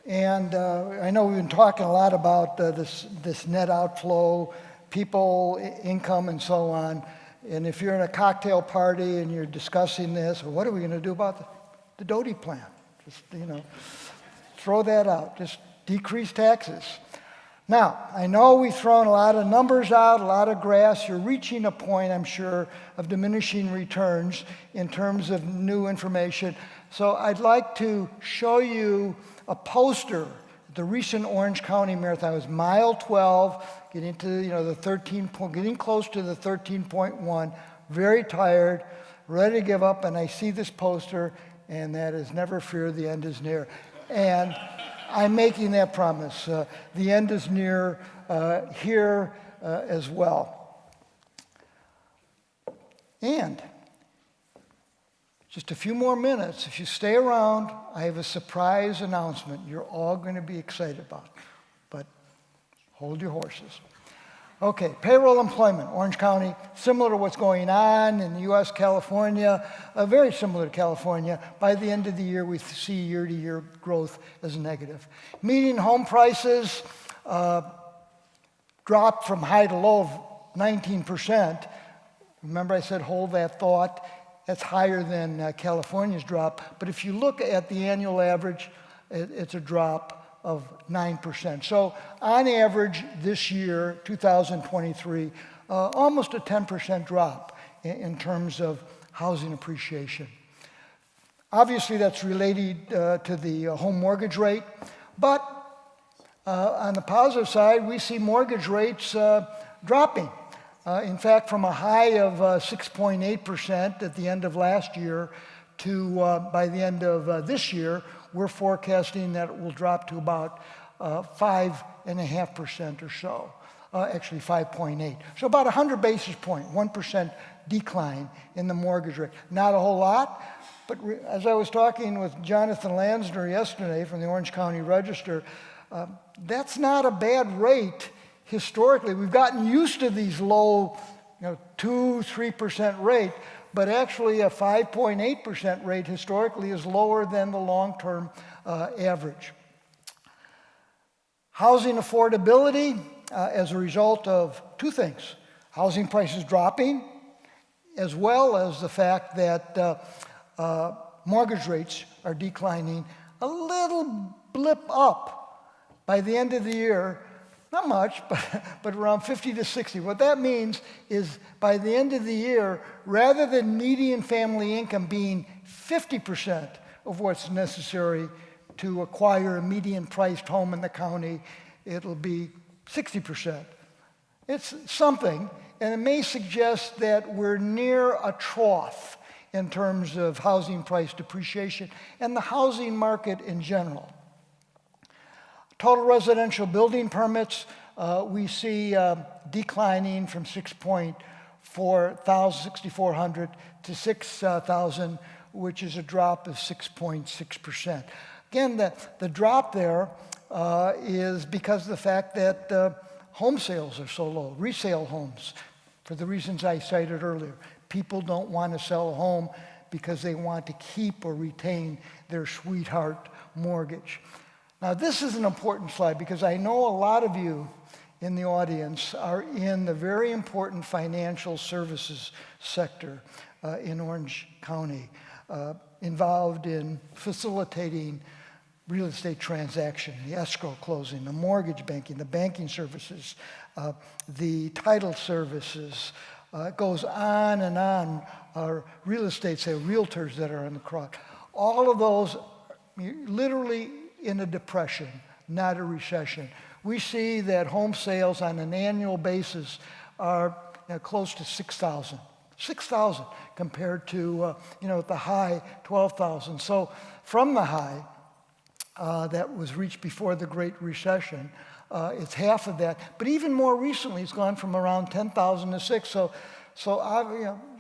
And I know we've been talking a lot about this net outflow, people, income, and so on. And if you're in a cocktail party and you're discussing this, what are we going to do about the Doty plan? Just, throw that out. Just decrease taxes. Now, I know we've thrown a lot of numbers out, a lot of graphs. You're reaching a point, I'm sure, of diminishing returns in terms of new information. So I'd like to show you a poster. The recent Orange County Marathon was mile 12, getting to getting close to the 13.1. Very tired, ready to give up, and I see this poster, and that is never fear, the end is near. And I'm making that promise. The end is near here as well. And just a few more minutes. If you stay around, I have a surprise announcement you're all going to be excited about. But hold your horses. Okay, payroll employment, Orange County, similar to what's going on in the U.S., California, very similar to California. By the end of the year, we see year-to-year growth as negative. Median home prices dropped from high to low of 19%. Remember I said hold that thought. That's higher than California's drop. But if you look at the annual average, it's a drop of 9%. So on average this year, 2023, almost a 10% drop in terms of housing appreciation. Obviously that's related to the home mortgage rate, but on the positive side, we see mortgage rates dropping. In fact, from a high of 6.8% at the end of last year to by the end of this year, we're forecasting that it will drop to about 5.5% or so, actually 5.8. So about 100 basis point, 1% decline in the mortgage rate. Not a whole lot, but as I was talking with Jonathan Lansner yesterday from the Orange County Register, that's not a bad rate historically. We've gotten used to these low 2-3% rate, but actually a 5.8% rate historically is lower than the long-term average. Housing affordability as a result of two things: housing prices dropping, as well as the fact that mortgage rates are declining. A little blip up by the end of the year. Not much, but around 50 to 60. What that means is by the end of the year, rather than median family income being 50% of what's necessary to acquire a median priced home in the county, it'll be 60%. It's something, and it may suggest that we're near a trough in terms of housing price depreciation and the housing market in general. Total residential building permits, we see declining from 6,400 to 6,000, which is a drop of 6.6%. Again, the drop there is because of the fact that home sales are so low, resale homes, for the reasons I cited earlier. People don't want to sell a home because they want to keep or retain their sweetheart mortgage. Now, this is an important slide because I know a lot of you in the audience are in the very important financial services sector in Orange County, involved in facilitating real estate transaction, the escrow closing, the mortgage banking, the banking services, the title services. It goes on and on. Our real estate, say realtors that are in the crowd. All of those literally in a depression, not a recession. We see that home sales on an annual basis are close to 6,000. 6,000 compared to, at the high, 12,000. So from the high that was reached before the Great Recession, it's half of that. But even more recently, it's gone from around 10,000 to 6,000. So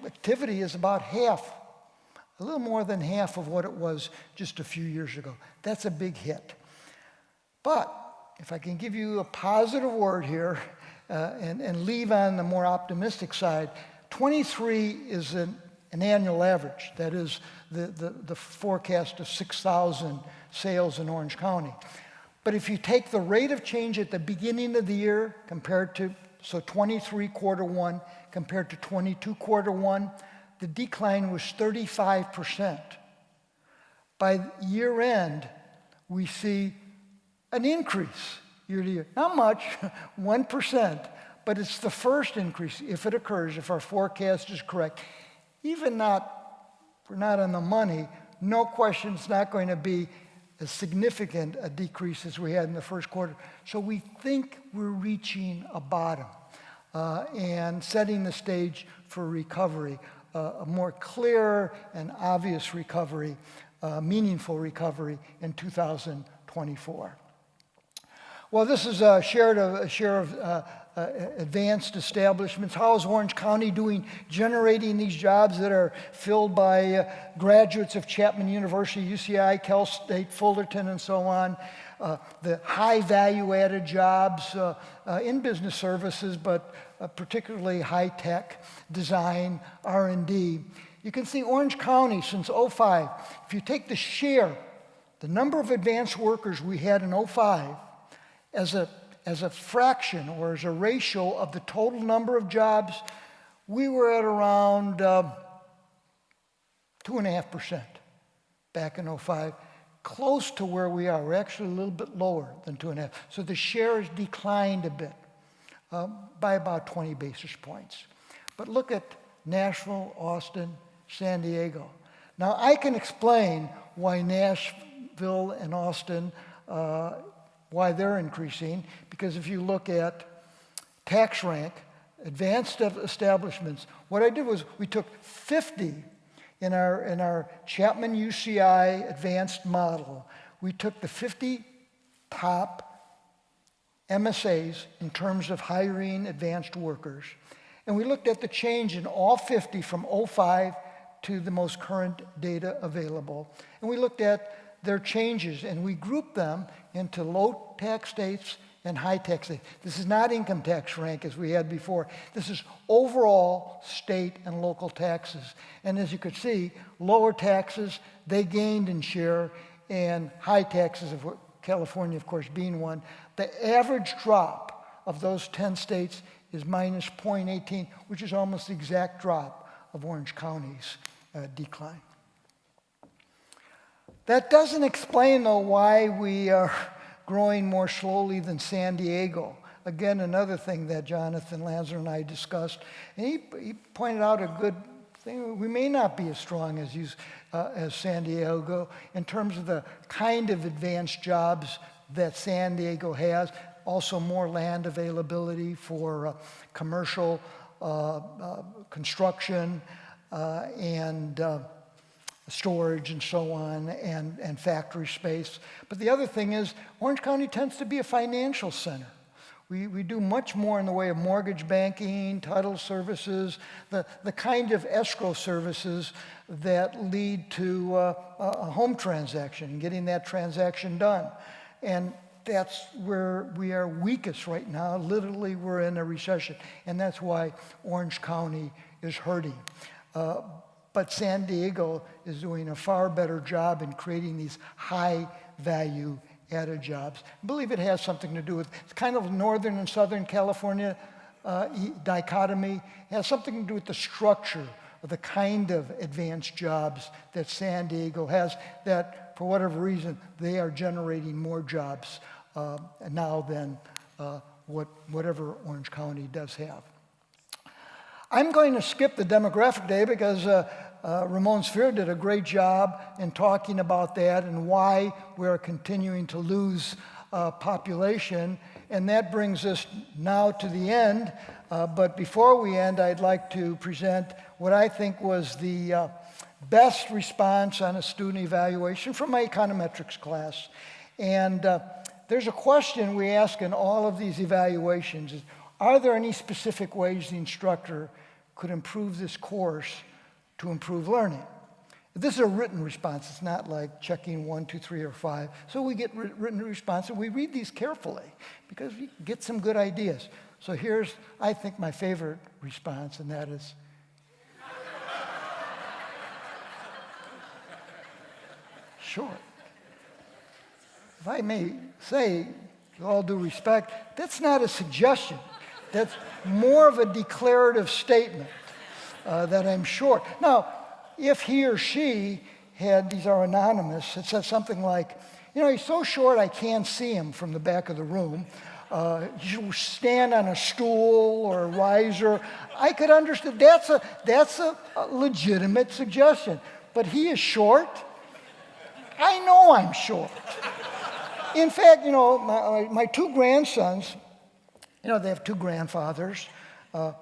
activity is about half, a little more than half of what it was just a few years ago. That's a big hit. But if I can give you a positive word here and leave on the more optimistic side, 23 is an annual average. That is the forecast of 6,000 sales in Orange County. But if you take the rate of change at the beginning of the year compared to, so 23 quarter one compared to 22 quarter one, the decline was 35%. By year end, we see an increase year to year. Not much, 1%, but it's the first increase, if it occurs, if our forecast is correct. Even not, we're not on the money, no question it's not going to be as significant a decrease as we had in the first quarter. So we think we're reaching a bottom and setting the stage for recovery, a more clear and obvious recovery, meaningful recovery in 2024. Well, this is a share of advanced establishments. How is Orange County doing generating these jobs that are filled by graduates of Chapman University, UCI, Cal State, Fullerton, and so on? the high value-added jobs in business services, but particularly high-tech, design, R&D. You can see Orange County since '05. If you take the share, the number of advanced workers we had in '05 as a fraction or as a ratio of the total number of jobs, we were at around 2.5% back in '05, close to where we are. We're actually a little bit lower than 2.5. So the share has declined a bit by about 20 basis points. But look at Nashville, Austin, San Diego. Now I can explain why Nashville and Austin, why they're increasing, because if you look at tax rank, advanced establishments, what I did was we took 50 in our Chapman UCI advanced model. We took the 50 top MSAs in terms of hiring advanced workers, and we looked at the change in all 50 from '05 to the most current data available. And we looked at their changes, and we grouped them into low tax states and high tax states. This is not income tax rank as we had before. This is overall state and local taxes. And as you could see, lower taxes, they gained in share, and high taxes, of California, of course, being one. The average drop of those 10 states is minus 0.18, which is almost the exact drop of Orange County's decline. That doesn't explain, though, why we are growing more slowly than San Diego. Again, another thing that Jonathan Lanzer and I discussed, and he pointed out a good thing. We may not be as strong as San Diego in terms of the kind of advanced jobs that San Diego has. Also, more land availability for commercial construction and storage and so on, and factory space. But the other thing is, Orange County tends to be a financial center. We do much more in the way of mortgage banking, title services, the kind of escrow services that lead to a home transaction, getting that transaction done. And that's where we are weakest right now. Literally, we're in a recession, and that's why Orange County is hurting. But San Diego is doing a far better job in creating these high-value added jobs. I believe it has something to do with, it's kind of Northern and Southern California dichotomy. It has something to do with the structure of the kind of advanced jobs that San Diego has, that for whatever reason, they are generating more jobs now than whatever Orange County does have. I'm going to skip the demographic data because Ramon Sphere did a great job in talking about that and why we're continuing to lose population. And that brings us now to the end. But before we end, I'd like to present what I think was the best response on a student evaluation from my econometrics class. And there's a question we ask in all of these evaluations. Are there any specific ways the instructor could improve this course to improve learning? This is a written response. It's not like checking 1, 2, 3, or 5. So we get written response, and we read these carefully because we get some good ideas. So here's, I think, my favorite response, and that is, short. If I may say, with all due respect, that's not a suggestion. That's more of a declarative statement that I'm short. Now, if he or she had, these are anonymous, it says something like, you know, he's so short I can't see him from the back of the room. You stand on a stool or a riser. I could understand. That's a legitimate suggestion. But he is short. I know I'm short. In fact, you know, my two grandsons, you know, they have two grandfathers.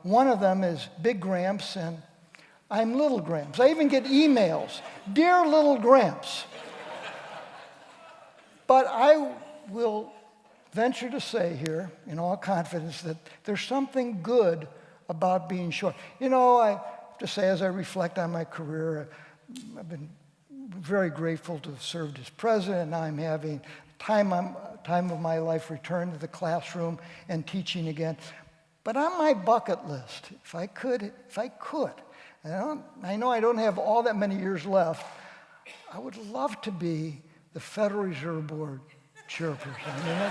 One of them is Big Gramps, and I'm Little Gramps. I even get emails, Dear Little Gramps. But I will venture to say here, in all confidence, that there's something good about being short. You know, I have to say, as I reflect on my career, I've been very grateful to have served as president. Now I'm having time of my life return to the classroom and teaching again. But on my bucket list, if I could, I know I don't have all that many years left, I would love to be the Federal Reserve Board chairperson. I mean,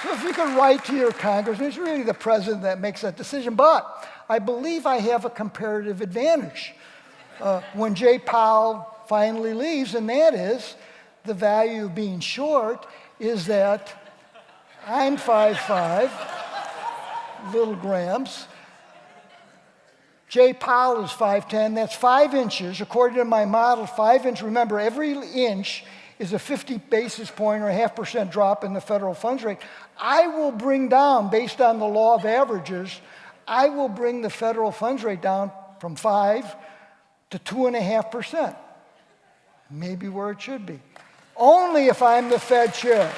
so if you can write to your congressman, it's really the president that makes that decision. But I believe I have a comparative advantage when Jay Powell finally leaves, and that is the value of being short is that I'm 5'5", little grams. Jay Powell is 5'10", that's 5 inches. According to my model, 5 inches. Remember, every inch is a 50 basis point or a 0.5% drop in the federal funds rate. I will bring down, based on the law of averages, I will bring the federal funds rate down from 5 to 2.5%. Maybe where it should be. Only if I'm the Fed chair.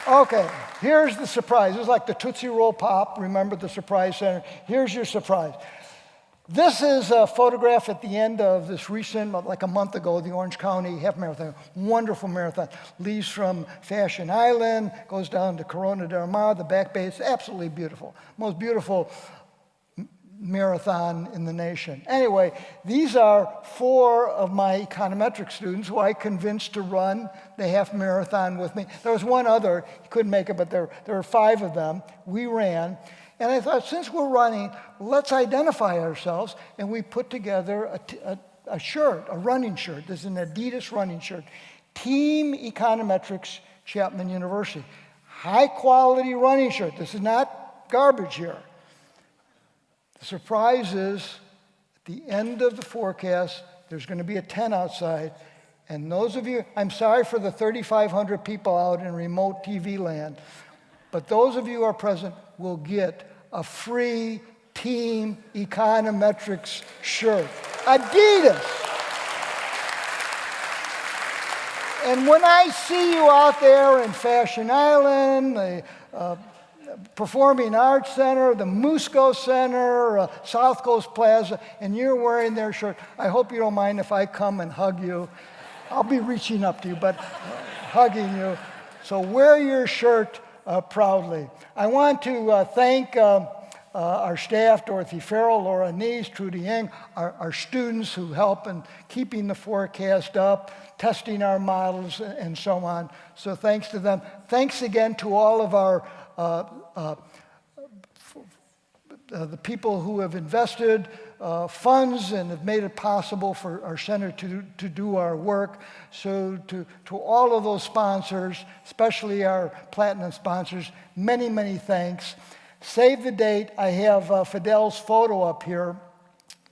Okay, here's the surprise. This is like the Tootsie Roll Pop. Remember the surprise center? Here's your surprise. This is a photograph at the end of this recent, like a month ago, the Orange County Half Marathon. Wonderful marathon. Leaves from Fashion Island, goes down to Corona del Mar, the Back Bay. It's absolutely beautiful. Most beautiful marathon in the nation. Anyway, these are 4 of my econometric students who I convinced to run the half marathon with me. There was one other, he couldn't make it, but there were 5 of them. We ran. And I thought, since we're running, let's identify ourselves. And we put together a shirt, a running shirt. This is an Adidas running shirt. Team Econometrics, Chapman University. High quality running shirt. This is not garbage here. The surprise is, at the end of the forecast, there's going to be a tent outside. And those of you, I'm sorry for the 3,500 people out in remote TV land, but those of you who are present will get a free Team Econometrics shirt. Adidas. And when I see you out there in Fashion Island, the Performing Arts Center, the Musco Center, South Coast Plaza, and you're wearing their shirt, I hope you don't mind if I come and hug you. I'll be reaching up to you, but hugging you. So wear your shirt proudly. I want to thank our staff, Dorothy Farrell, Laura Neese, Trudy Yang, our students who help in keeping the forecast up, testing our models, and so on. So thanks to them. Thanks again to all of our the people who have invested funds and have made it possible for our center to do our work. So to all of those sponsors, especially our platinum sponsors, many, many thanks. Save the date. I have Fidel's photo up here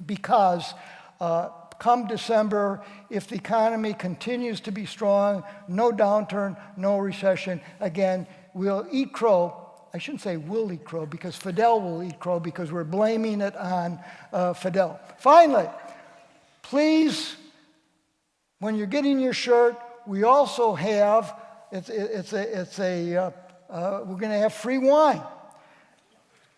because come December, if the economy continues to be strong, no downturn, no recession, again, we'll eat crow. I shouldn't say we'll eat crow because Fidel will eat crow because we're blaming it on Fidel. Finally, please, when you're getting your shirt, we also have, we're going to have free wine.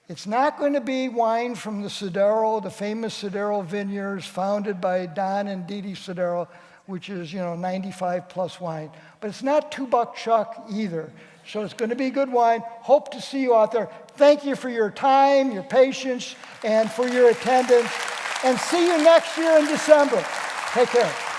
It's not going to be wine from the Sodero, the famous Sodero vineyards founded by Don and Dee Dee Sodero, which is, 95 plus wine. But it's not $2 Chuck either. So it's going to be good wine. Hope to see you out there. Thank you for your time, your patience, and for your attendance. And see you next year in December. Take care.